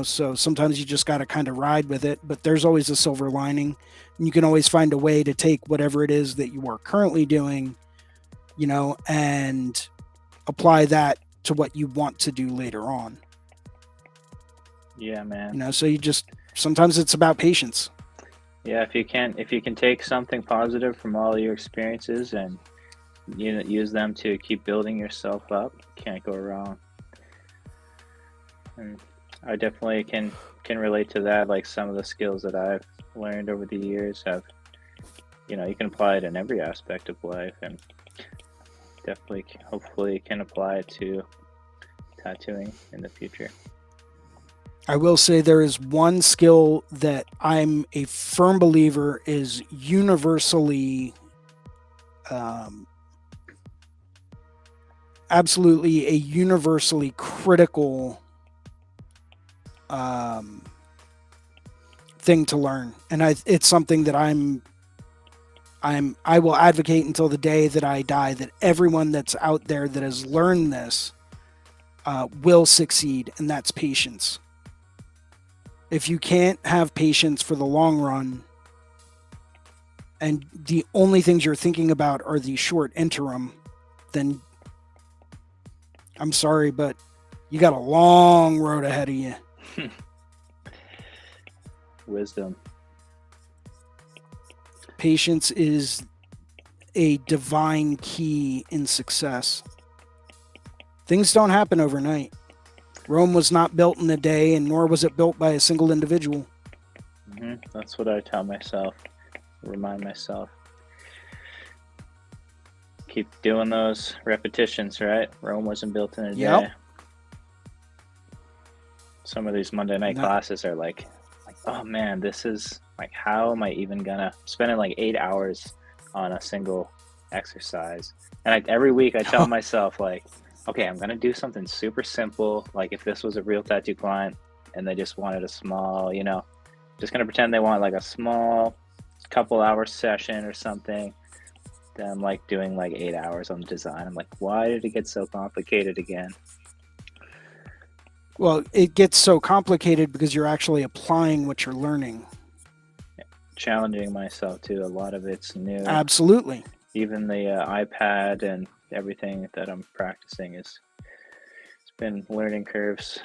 Speaker 1: So sometimes you just got to kind of ride with it, but there's always a silver lining. And you can always find a way to take whatever it is that you are currently doing, and apply that to what you want to do later on.
Speaker 2: Yeah, man.
Speaker 1: So you just, sometimes it's about patience.
Speaker 2: Yeah, if you can take something positive from all your experiences and use them to keep building yourself up, can't go wrong. And I definitely can relate to that. Like some of the skills that I've learned over the years have, you can apply it in every aspect of life, and definitely, hopefully, can apply it to tattooing in the future.
Speaker 1: I will say there is one skill that I'm a firm believer is universally, absolutely a universally critical thing to learn, and it's something that I will advocate until the day that I die, that everyone that's out there that has learned this will succeed, and that's patience. If you can't have patience for the long run, and the only things you're thinking about are the short interim, then I'm sorry, but you got a long road ahead of you.
Speaker 2: Wisdom.
Speaker 1: Patience is a divine key in success. Things don't happen overnight. Rome was not built in a day, and nor was it built by a single individual.
Speaker 2: That's what I tell myself, remind myself. Keep doing those repetitions, right? Rome wasn't built in a day. Some of these Monday night classes are like, oh man, this is like, how am I even gonna spending like 8 hours on a single exercise? And every week I tell myself like, okay, I'm gonna do something super simple. Like if this was a real tattoo client and they just wanted a small, just gonna pretend they want like a small couple hour session or something. Then I'm like doing like 8 hours on the design. I'm like, why did it get so complicated again?
Speaker 1: Well, it gets so complicated because you're actually applying what you're learning.
Speaker 2: Challenging myself too. A lot of it's new.
Speaker 1: Absolutely.
Speaker 2: Even the iPad and everything that I'm practicing it's been learning curves.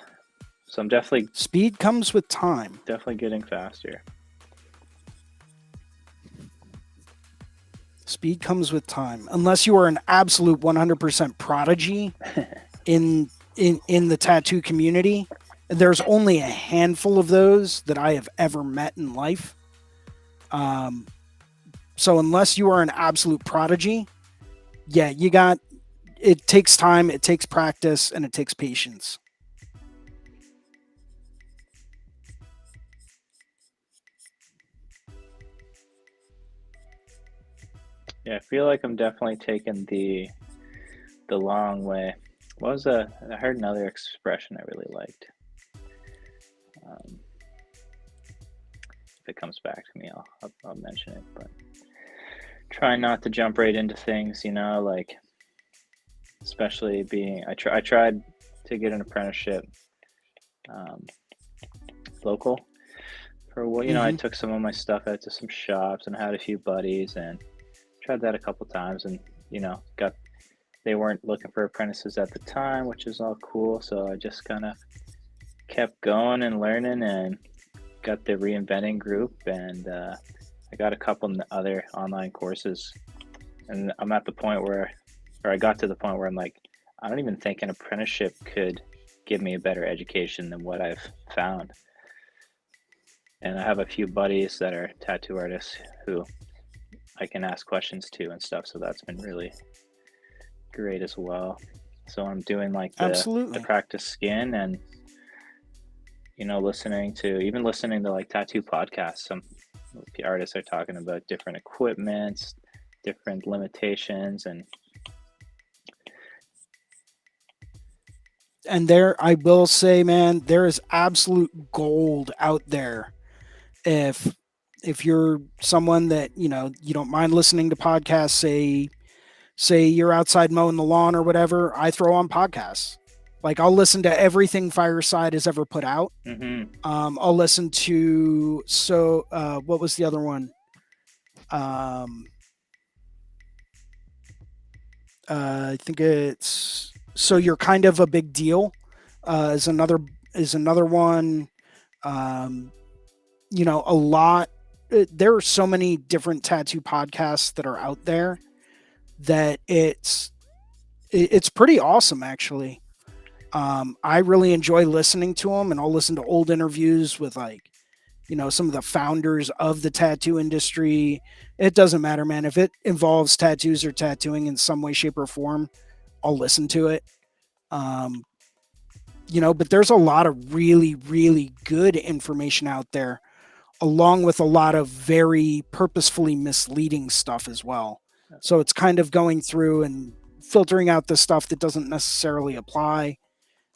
Speaker 2: So I'm definitely...
Speaker 1: Speed comes with time.
Speaker 2: Definitely getting faster.
Speaker 1: Speed comes with time. Unless you are an absolute 100% prodigy in the tattoo community. There's only a handful of those that I have ever met in life. So unless you are an absolute prodigy, yeah, it takes time, it takes practice, and it takes patience.
Speaker 2: Yeah, I feel like I'm definitely taking the long way. I heard another expression I really liked. If it comes back to me, I'll mention it. But try not to jump right into things, like especially I tried to get an apprenticeship local for what I took some of my stuff out to some shops and had a few buddies and tried that a couple times, and they weren't looking for apprentices at the time, which is all cool. So I just kind of kept going and learning and got the Reinventing group, and I got a couple other online courses, and I'm at the point where I got to the point where I'm like, I don't even think an apprenticeship could give me a better education than what I've found. And I have a few buddies that are tattoo artists who I can ask questions to and stuff, so that's been really great as well. So I'm doing like the practice skin, and listening to like tattoo podcasts. Some artists are talking about different equipments, different limitations,
Speaker 1: and there, I will say, man, there is absolute gold out there. If you're someone that you don't mind listening to podcasts, say you're outside mowing the lawn or whatever, I throw on podcasts. Like I'll listen to everything Fireside has ever put out.
Speaker 2: Mm-hmm.
Speaker 1: I'll listen to what was the other one? Um, I think it's So You're Kind of a Big Deal. Is another one. Um, a lot. There are so many different tattoo podcasts that are out there that it's pretty awesome actually. I really enjoy listening to them, and I'll listen to old interviews with some of the founders of the tattoo industry. It doesn't matter, man. If it involves tattoos or tattooing in some way, shape, or form, I'll listen to it. Um, but there's a lot of really, really good information out there, along with a lot of very purposefully misleading stuff as well. So it's kind of going through and filtering out the stuff that doesn't necessarily apply,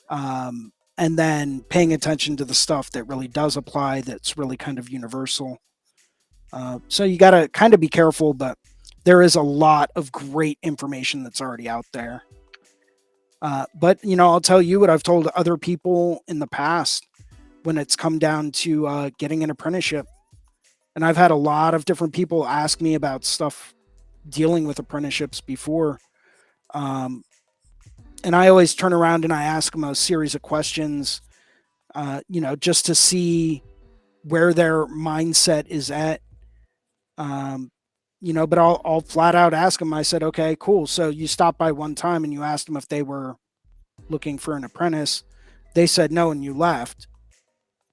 Speaker 1: and then paying attention to the stuff that really does apply, that's really kind of universal. So you got to kind of be careful, but there is a lot of great information that's already out there. But I'll tell you what I've told other people in the past when it's come down to getting an apprenticeship. And I've had a lot of different people ask me about stuff dealing with apprenticeships before. Um, and I always turn around and I ask them a series of questions, just to see where their mindset is at. Um, but I'll flat out ask them. I said, okay, cool. So you stopped by one time and you asked them if they were looking for an apprentice. They said no, and you left.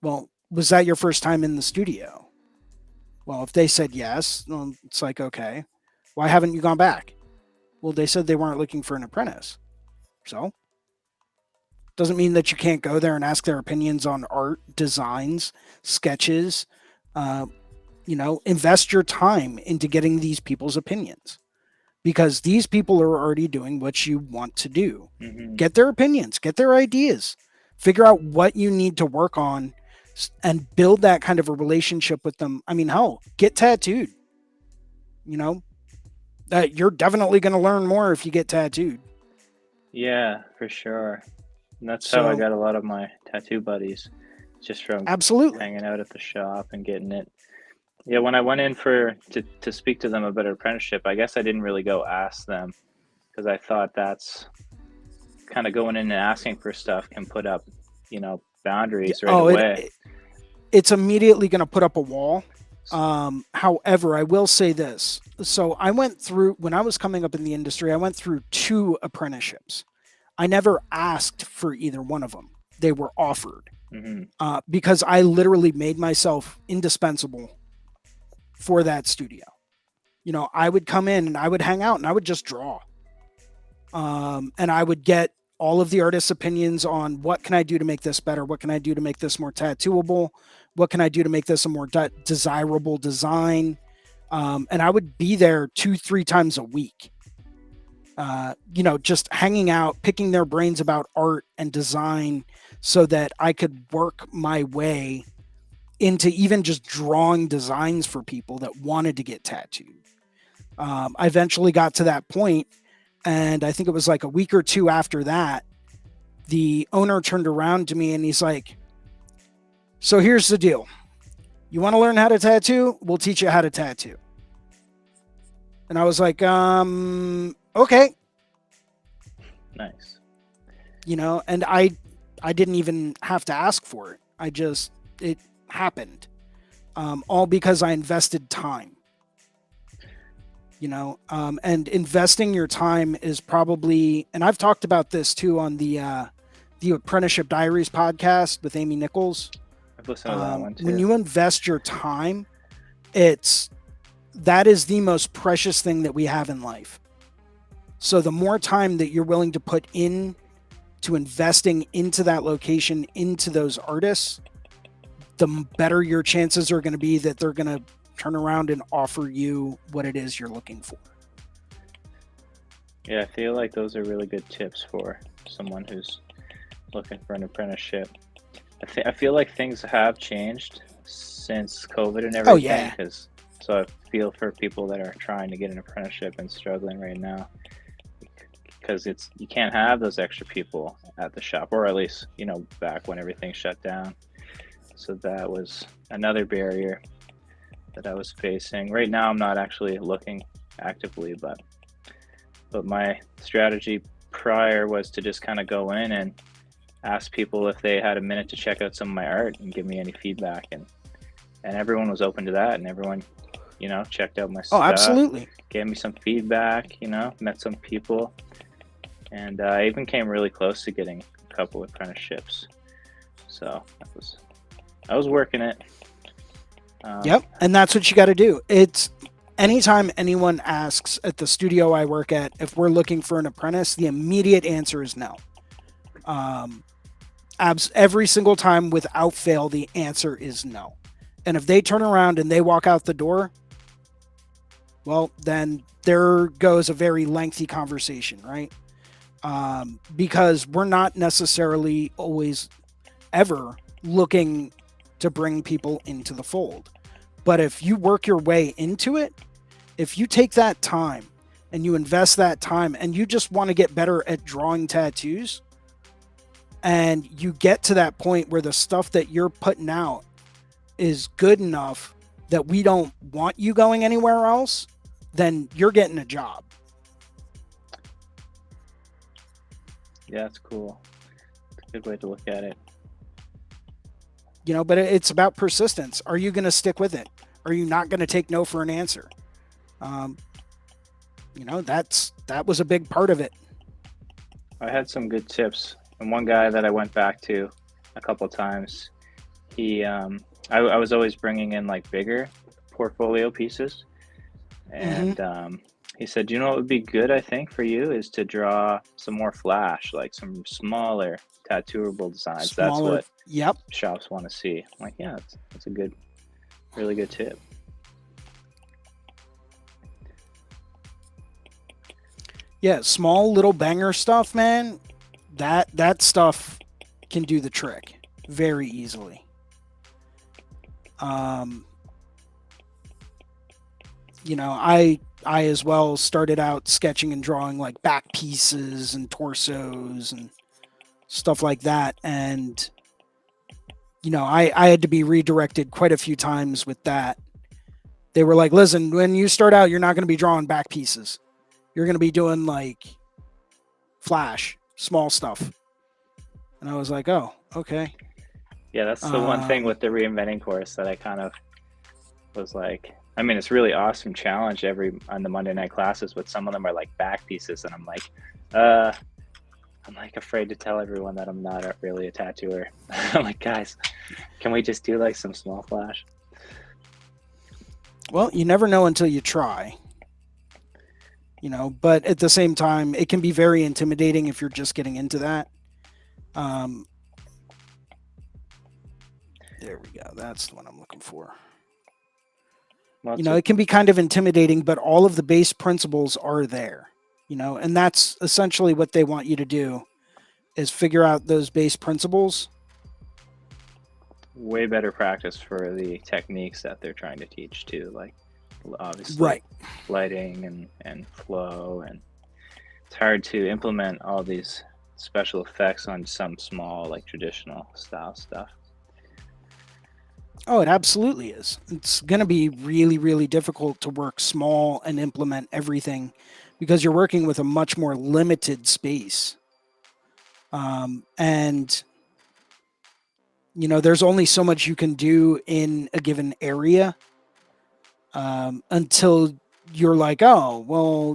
Speaker 1: Well, was that your first time in the studio? Well, if they said yes, well, it's like, okay, why haven't you gone back? Well, they said they weren't looking for an apprentice. So, doesn't mean that you can't go there and ask their opinions on art, designs, sketches. Uh, invest your time into getting these people's opinions, because these people are already doing what you want to do.
Speaker 2: Mm-hmm.
Speaker 1: Get their opinions, get their ideas, figure out what you need to work on, and build that kind of a relationship with them. I mean, hell, get tattooed. You're definitely going to learn more if you get tattooed.
Speaker 2: Yeah, for sure. And that's how I got a lot of my tattoo buddies, just from
Speaker 1: absolutely
Speaker 2: hanging out at the shop and getting it. Yeah, when I went in to speak to them about an apprenticeship, I guess I didn't really go ask them, because I thought that's kind of going in and asking for stuff can put up, boundaries right away.
Speaker 1: It's immediately going to put up a wall. However, I will say this. So when I was coming up in the industry, I went through 2 apprenticeships. I never asked for either one of them. They were offered, because I literally made myself indispensable for that studio. I would come in and I would hang out and I would just draw. And I would get all of the artists' opinions on what can I do to make this better? What can I do to make this more tattooable? What can I do to make this a more desirable design? And I would be there 2-3 times a week, just hanging out, picking their brains about art and design, so that I could work my way into even just drawing designs for people that wanted to get tattooed. I eventually got to that point, and I think it was like a week or 2 after that, the owner turned around to me and he's like, so here's the deal. You want to learn how to tattoo? We'll teach you how to tattoo. And I was like, okay.
Speaker 2: Nice.
Speaker 1: And I didn't even have to ask for it. It happened. All because I invested time. And investing your time is probably, and I've talked about this too on the Apprenticeship Diaries podcast with Amy Nichols.
Speaker 2: I've listened to that one too.
Speaker 1: When you invest your time, that is the most precious thing that we have in life. So the more time that you're willing to put in to investing into that location, into those artists, the better your chances are going to be that they're going to turn around and offer you what it is you're looking for.
Speaker 2: Yeah, I feel like those are really good tips for someone who's looking for an apprenticeship. I feel like things have changed since COVID and everything.
Speaker 1: Oh, yeah.
Speaker 2: So I feel for people that are trying to get an apprenticeship and struggling right now, because you can't have those extra people at the shop, or at least, back when everything shut down. So that was another barrier that I was facing. Right now, I'm not actually looking actively, but my strategy prior was to just kind of go in and ask people if they had a minute to check out some of my art and give me any feedback, and everyone was open to that, and everyone, checked out my
Speaker 1: Oh,
Speaker 2: stuff,
Speaker 1: absolutely.
Speaker 2: gave me some feedback, met some people, and I even came really close to getting a couple apprenticeships. So I was working it.
Speaker 1: Yep. And that's what you got to do. It's anytime anyone asks at the studio I work at if we're looking for an apprentice, the immediate answer is no. Every single time without fail, the answer is no. And if they turn around and they walk out the door, well, then there goes a very lengthy conversation, right? Because we're not necessarily always ever looking to bring people into the fold. But if you work your way into it, if you take that time and you invest that time and you just want to get better at drawing tattoos, and you get to that point where the stuff that you're putting out is good enough that we don't want you going anywhere else, then you're getting a job.
Speaker 2: Yeah, it's cool. It's a good way to look at it.
Speaker 1: But it's about persistence. Are you going to stick with it? Are you not going to take no for an answer? That was a big part of it.
Speaker 2: I had some good tips, and one guy that I went back to a couple of times, I was always bringing in like bigger portfolio pieces, and he said, what would be good, I think, for you is to draw some more flash, like some smaller tattooable designs. That's what shops want to see. I'm like, yeah, that's a really good tip.
Speaker 1: Yeah, small little banger stuff, man. That stuff can do the trick very easily. I as well started out sketching and drawing like back pieces and torsos and stuff like that. And, I had to be redirected quite a few times with that. They were like, listen, when you start out, you're not going to be drawing back pieces. You're going to be doing like flash, small stuff. And I was like, oh, okay.
Speaker 2: Yeah, that's the one thing with the Reinventing course that I kind of was like, I mean, it's really awesome challenge on the Monday night classes, but some of them are like back pieces, and I'm like afraid to tell everyone that I'm not really a tattooer. I'm like, guys, can we just do like some small flash?
Speaker 1: Well, you never know until you try. But at the same time, it can be very intimidating if you're just getting into that. There we go. That's the one I'm looking for. Well, it can be kind of intimidating, but all of the base principles are there, and that's essentially what they want you to do is figure out those base principles.
Speaker 2: Way better practice for the techniques that they're trying to teach too, like obviously lighting and flow, and it's hard to implement all these special effects on some small like traditional style stuff.
Speaker 1: Oh, it absolutely is. It's going to be really, really difficult to work small and implement everything because you're working with a much more limited space. And there's only so much you can do in a given area until you're like, oh, well,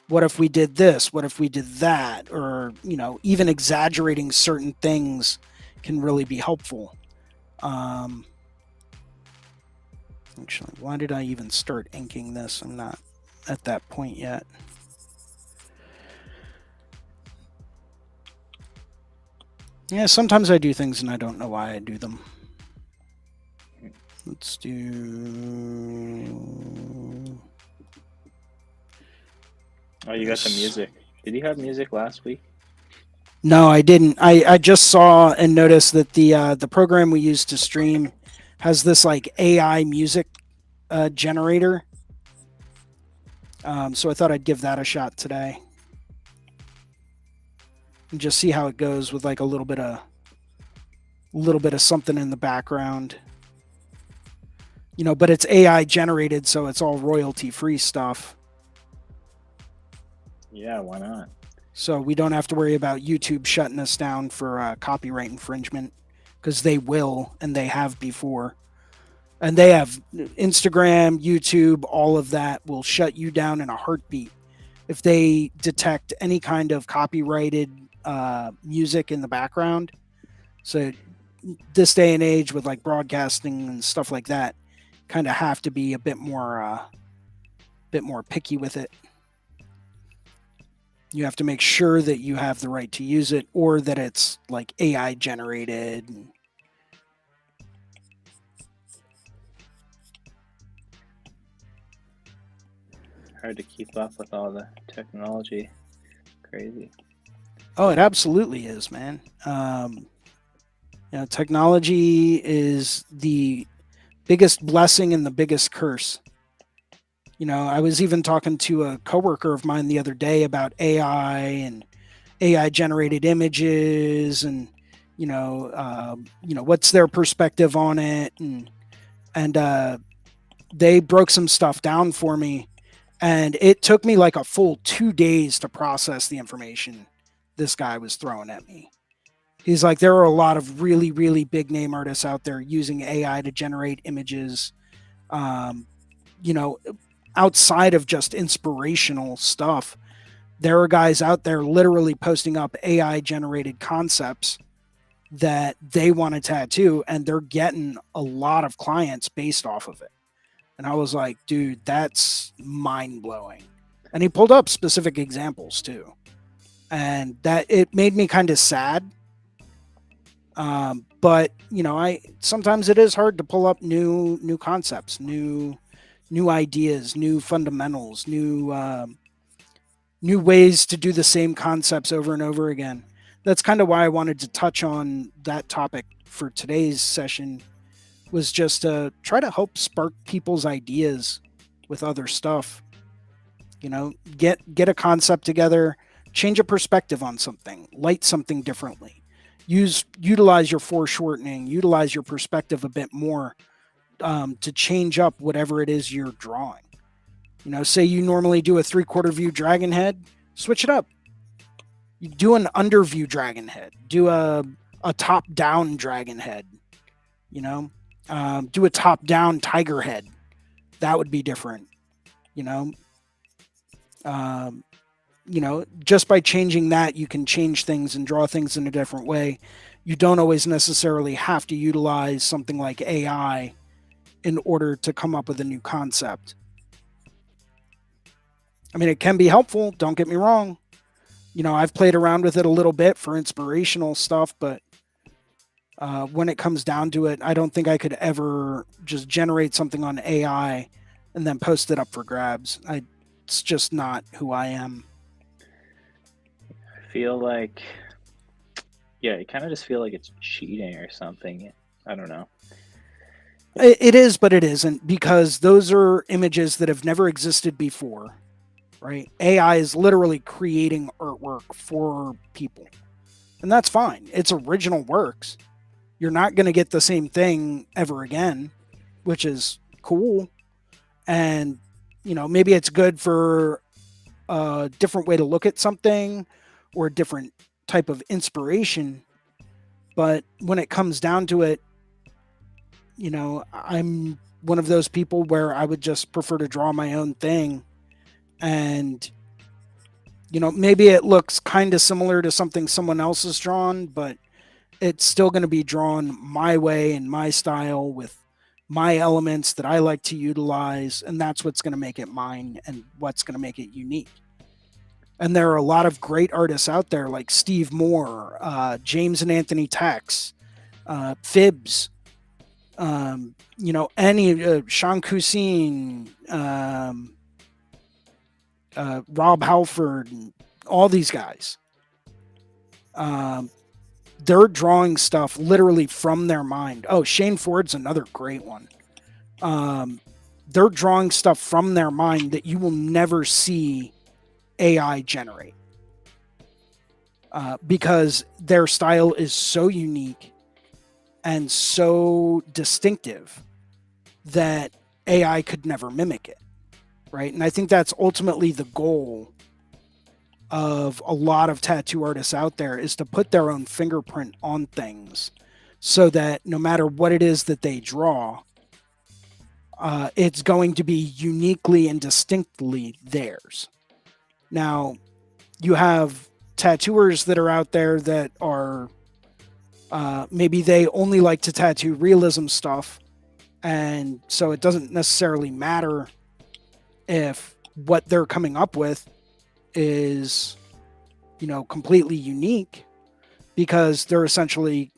Speaker 1: what if we did this? What if we did that? Or, even exaggerating certain things can really be helpful. Actually, why did I even start inking this? I'm not at that point yet. Yeah, sometimes I do things and I don't know why I do them. Let's do...
Speaker 2: Oh, you got some music. Did you have music last week?
Speaker 1: No, I didn't. I just saw and noticed that the program we use to stream has this like AI music generator. So I thought I'd give that a shot today. and just see how it goes with like a little bit of something in the background. But it's AI generated, so it's all royalty free stuff.
Speaker 2: Yeah, why not?
Speaker 1: So we don't have to worry about YouTube shutting us down for copyright infringement, because they will, and they have before. And they have Instagram, YouTube, all of that will shut you down in a heartbeat if they detect any kind of copyrighted music in the background. So this day and age with like broadcasting and stuff like that, kind of have to be a bit more picky with it. You have to make sure that you have the right to use it, or that it's like AI generated.
Speaker 2: Hard to keep up with all the technology. Crazy.
Speaker 1: Oh, it absolutely is, man. Technology is the biggest blessing and the biggest curse. I was even talking to a coworker of mine the other day about AI and AI generated images, and what's their perspective on it, and they broke some stuff down for me, and it took me like a full 2 days to process the information this guy was throwing at me. He's like, there are a lot of really, really big name artists out there using AI to generate images, um, you know, outside of just inspirational stuff. There are guys out there literally posting up AI generated concepts that they want to tattoo, and they're getting a lot of clients based off of it. And I was like, dude, that's mind blowing. And he pulled up specific examples too. And that it made me kind of sad. But I sometimes it is hard to pull up new concepts, new ideas, new fundamentals, new ways to do the same concepts over and over again. That's kind of why I wanted to touch on that topic for today's session, was just to try to help spark people's ideas with other stuff. Get a concept together, change a perspective on something, light something differently. Utilize your foreshortening, utilize your perspective a bit more, to change up whatever it is you're drawing. Say you normally do a 3/4 view dragon head, switch it up. You do an under view dragon head, do a top down dragon head, do a top down tiger head. That would be different. Just by changing that, you can change things and draw things in a different way. You don't always necessarily have to utilize something like AI in order to come up with a new concept. I mean, it can be helpful, don't get me wrong. I've played around with it a little bit for inspirational stuff, but when it comes down to it, I don't think I could ever just generate something on AI and then post it up for grabs. It's just not who I am.
Speaker 2: I feel like, yeah, you kind of just feel like it's cheating or something. I don't know.
Speaker 1: It is, but it isn't, because those are images that have never existed before, right? AI is literally creating artwork for people, and that's fine. It's original works. You're not going to get the same thing ever again, which is cool. And, maybe it's good for a different way to look at something or a different type of inspiration. But when it comes down to it, I'm one of those people where I would just prefer to draw my own thing. And, maybe it looks kind of similar to something someone else has drawn, but it's still going to be drawn my way and my style with my elements that I like to utilize. And that's what's going to make it mine and what's going to make it unique. And there are a lot of great artists out there like Steve Moore, James and Anthony Tex, Phibbs, any Sean Cousin, Rob Halford, all these guys. They're drawing stuff literally from their mind. Oh, Shane Ford's another great one. They're drawing stuff from their mind that you will never see AI generate. because their style is so unique and so distinctive that AI could never mimic it, right? And I think that's ultimately the goal of a lot of tattoo artists out there, is to put their own fingerprint on things so that no matter what it is that they draw, it's going to be uniquely and distinctly theirs. Now, you have tattooers that are out there that are maybe they only like to tattoo realism stuff, and so it doesn't necessarily matter if what they're coming up with is, completely unique, because they're essentially,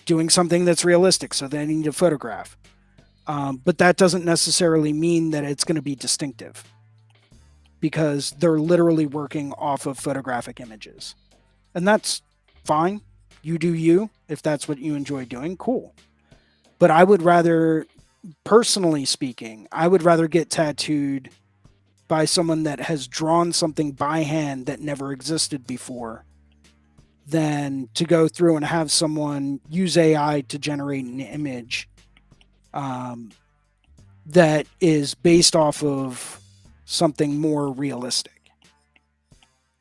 Speaker 1: doing something that's realistic, so they need a photograph. But that doesn't necessarily mean that it's going to be distinctive, because they're literally working off of photographic images. And that's fine. You do you. If that's what you enjoy doing, cool. But I would rather, personally speaking, I would rather get tattooed by someone that has drawn something by hand that never existed before than to go through and have someone use AI to generate an image that is based off of something more realistic.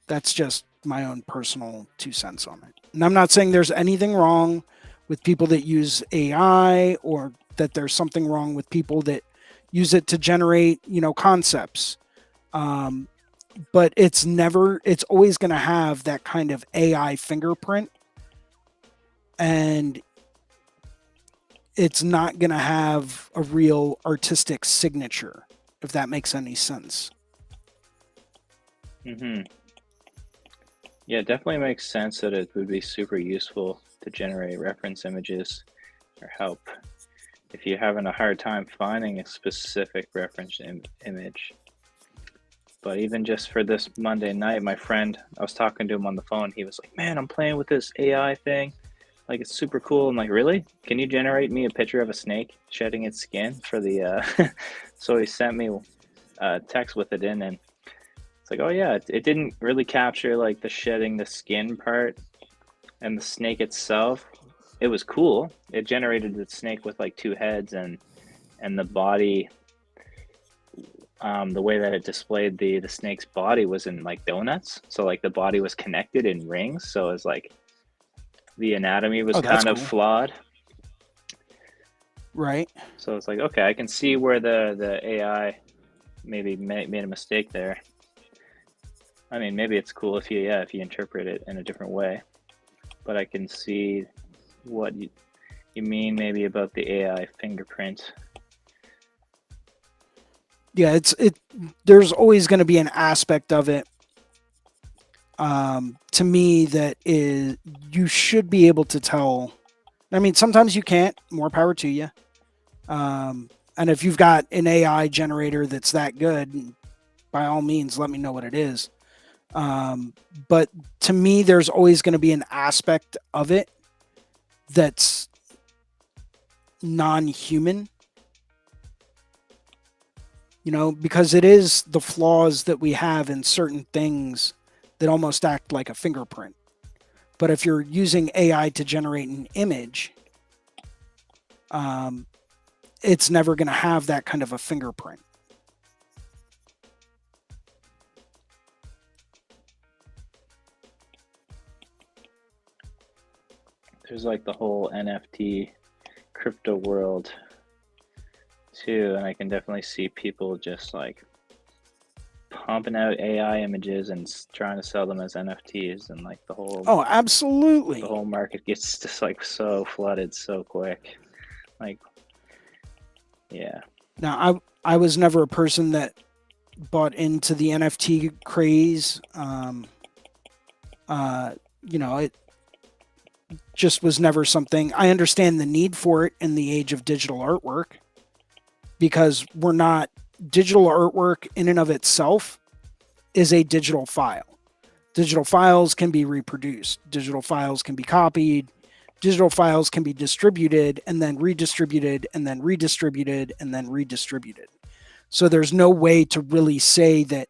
Speaker 1: That's just my own personal 2 cents on it. And I'm not saying there's anything wrong with people that use AI, or that there's something wrong with people that use it to generate, concepts. But it's always going to have that kind of AI fingerprint, and it's not going to have a real artistic signature, if that makes any sense.
Speaker 2: Mm-hmm. Yeah, it definitely makes sense that it would be super useful to generate reference images or help if you're having a hard time finding a specific reference image. But even just for this Monday night, my friend, I was talking to him on the phone. He was like, man, I'm playing with this AI thing. Like, it's super cool. I'm like, really? Can you generate me a picture of a snake shedding its skin for the, so he sent me a text with it in, and it's like, oh yeah, it didn't really capture like the shedding the skin part and the snake itself. It was cool. It generated the snake with like 2 heads, and the body, the way that it displayed the snake's body was in like donuts. So like the body was connected in rings. So it was like the anatomy was kind of flawed.
Speaker 1: Right.
Speaker 2: So it's like, okay, I can see where the AI maybe made a mistake there. I mean, maybe it's cool if you interpret it in a different way, but I can see what you mean maybe about the AI fingerprint.
Speaker 1: Yeah, there's always going to be an aspect of it, to me, that is, you should be able to tell. I mean, sometimes you can't. More power to you. And if you've got an AI generator that's that good, by all means, let me know what it is. But to me, there's always going to be an aspect of it that's non-human, because it is the flaws that we have in certain things that almost act like a fingerprint. But if you're using AI to generate an image, it's never going to have that kind of a fingerprint.
Speaker 2: There's like the whole NFT crypto world too, and I can definitely see people just like pumping out AI images and trying to sell them as NFTs, and like the whole
Speaker 1: absolutely,
Speaker 2: the whole market gets just like so flooded so quick. Like, yeah.
Speaker 1: Now, I was never a person that bought into the NFT craze. It just was never something. I understand the need for it in the age of digital artwork, because digital artwork in and of itself is a digital file. Digital files can be reproduced. Digital files can be copied. Digital files can be distributed and then redistributed and then redistributed and then redistributed. So there's no way to really say that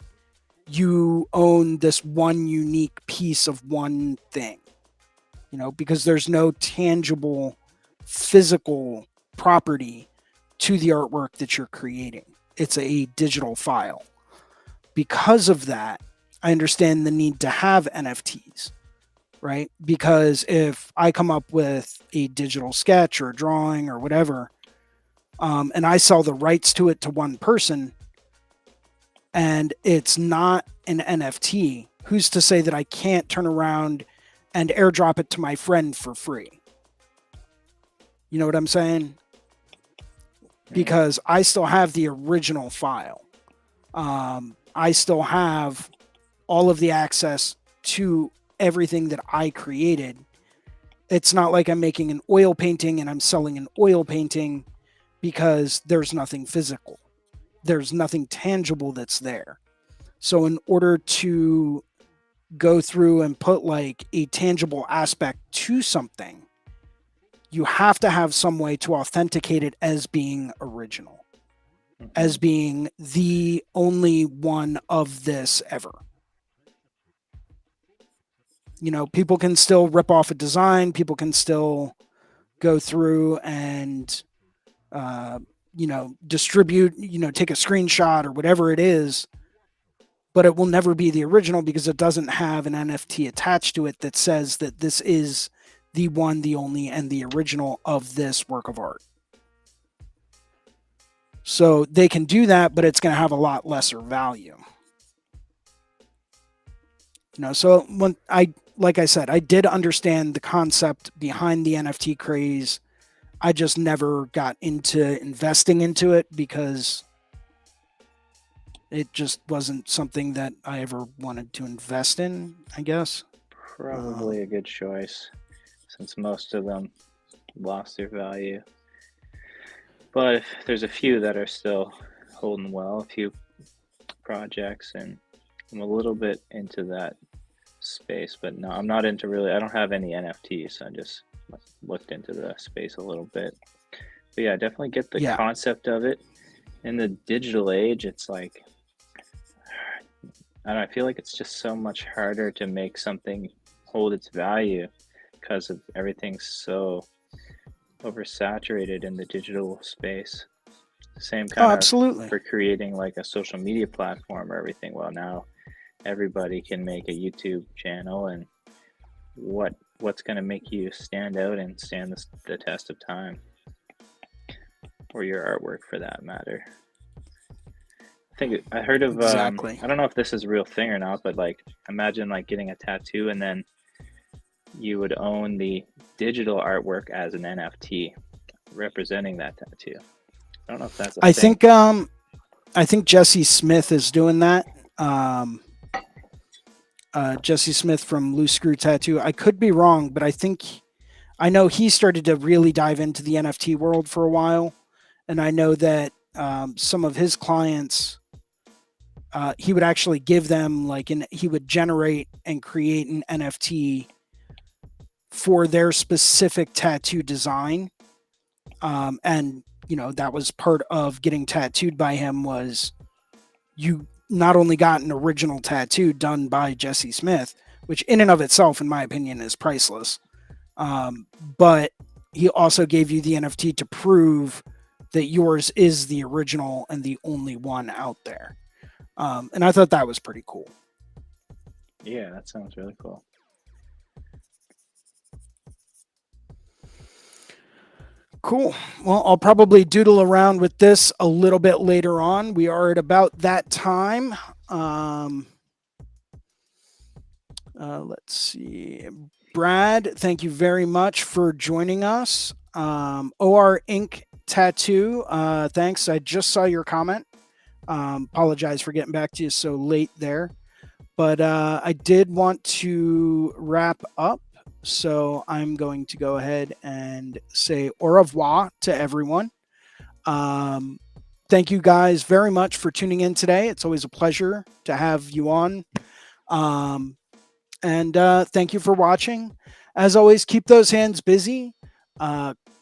Speaker 1: you own this one unique piece of one thing, because there's no tangible physical property to the artwork that you're creating. It's a digital file. Because of that, I understand the need to have NFTs, right? Because if I come up with a digital sketch or a drawing or whatever, and I sell the rights to it to one person, and it's not an NFT, who's to say that I can't turn around and airdrop it to my friend for free? You know what I'm saying? Because I still have the original file. I still have all of the access to everything that I created. It's not like I'm making an oil painting and I'm selling an oil painting, because there's nothing physical. There's nothing tangible that's there. So in order to go through and put like a tangible aspect to something, you have to have some way to authenticate it as being original, as being the only one of this ever. People can still rip off a design. People can still go through and, distribute, take a screenshot or whatever it is, but it will never be the original because it doesn't have an NFT attached to it that says that this is the one, the only, and the original of this work of art. So they can do that, but it's going to have a lot lesser value. So like I said, I did understand the concept behind the NFT craze. I just never got into investing into it because it just wasn't something that I ever wanted to invest in, I guess.
Speaker 2: Probably a good choice, since most of them lost their value. But if there's a few that are still holding well, a few projects, and I'm a little bit into that space, but no, I'm not into really, I don't have any NFTs, so I just looked into the space a little bit. But yeah, I definitely get the concept of it. In the digital age, it's like, I don't know, I feel like it's just so much harder to make something hold its value because of everything's so oversaturated in the digital space. Same kind
Speaker 1: absolutely.
Speaker 2: of for creating like a social media platform or everything. Well, now everybody can make a YouTube channel, and what's going to make you stand out and stand the test of time, or your artwork for that matter. I heard of
Speaker 1: exactly.
Speaker 2: I don't know if this is a real thing or not, but like imagine like getting a tattoo and then you would own the digital artwork as an NFT representing that tattoo. I don't know if that's a thing.
Speaker 1: I think Jesse Smith is doing that. Jesse Smith from Loose Screw Tattoo. I could be wrong, but I know he started to really dive into the NFT world for a while, and I know that some of his clients, he would actually give them he would generate and create an NFT for their specific tattoo design, and that was part of getting tattooed by him. Was you not only got an original tattoo done by Jesse Smith, which in and of itself, in my opinion, is priceless, but he also gave you the NFT to prove that yours is the original and the only one out there. And I thought that was pretty cool.
Speaker 2: Yeah, that sounds really cool.
Speaker 1: Cool. Well, I'll probably doodle around with this a little bit later on. We are at about that time. Let's see. Brad, thank you very much for joining us. OR Ink Tattoo, thanks. I just saw your comment. Apologize for getting back to you so late there. But I did want to wrap up. So I'm going to go ahead and say au revoir to everyone. Thank you guys very much for tuning in today. It's always a pleasure to have you on. And thank you for watching. As always, keep those hands busy.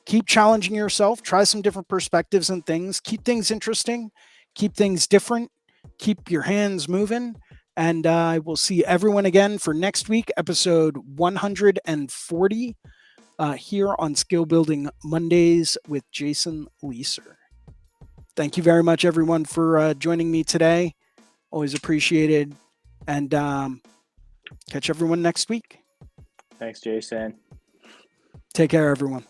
Speaker 1: Keep challenging yourself. Try some different perspectives and things. Keep things interesting. Keep things different. Keep your hands moving. And I will see everyone again for next week, episode 140, here on Skill Building Mondays with Jason Leeser. Thank you very much, everyone, for joining me today. Always appreciated. And catch everyone next week.
Speaker 2: Thanks, Jason.
Speaker 1: Take care, everyone.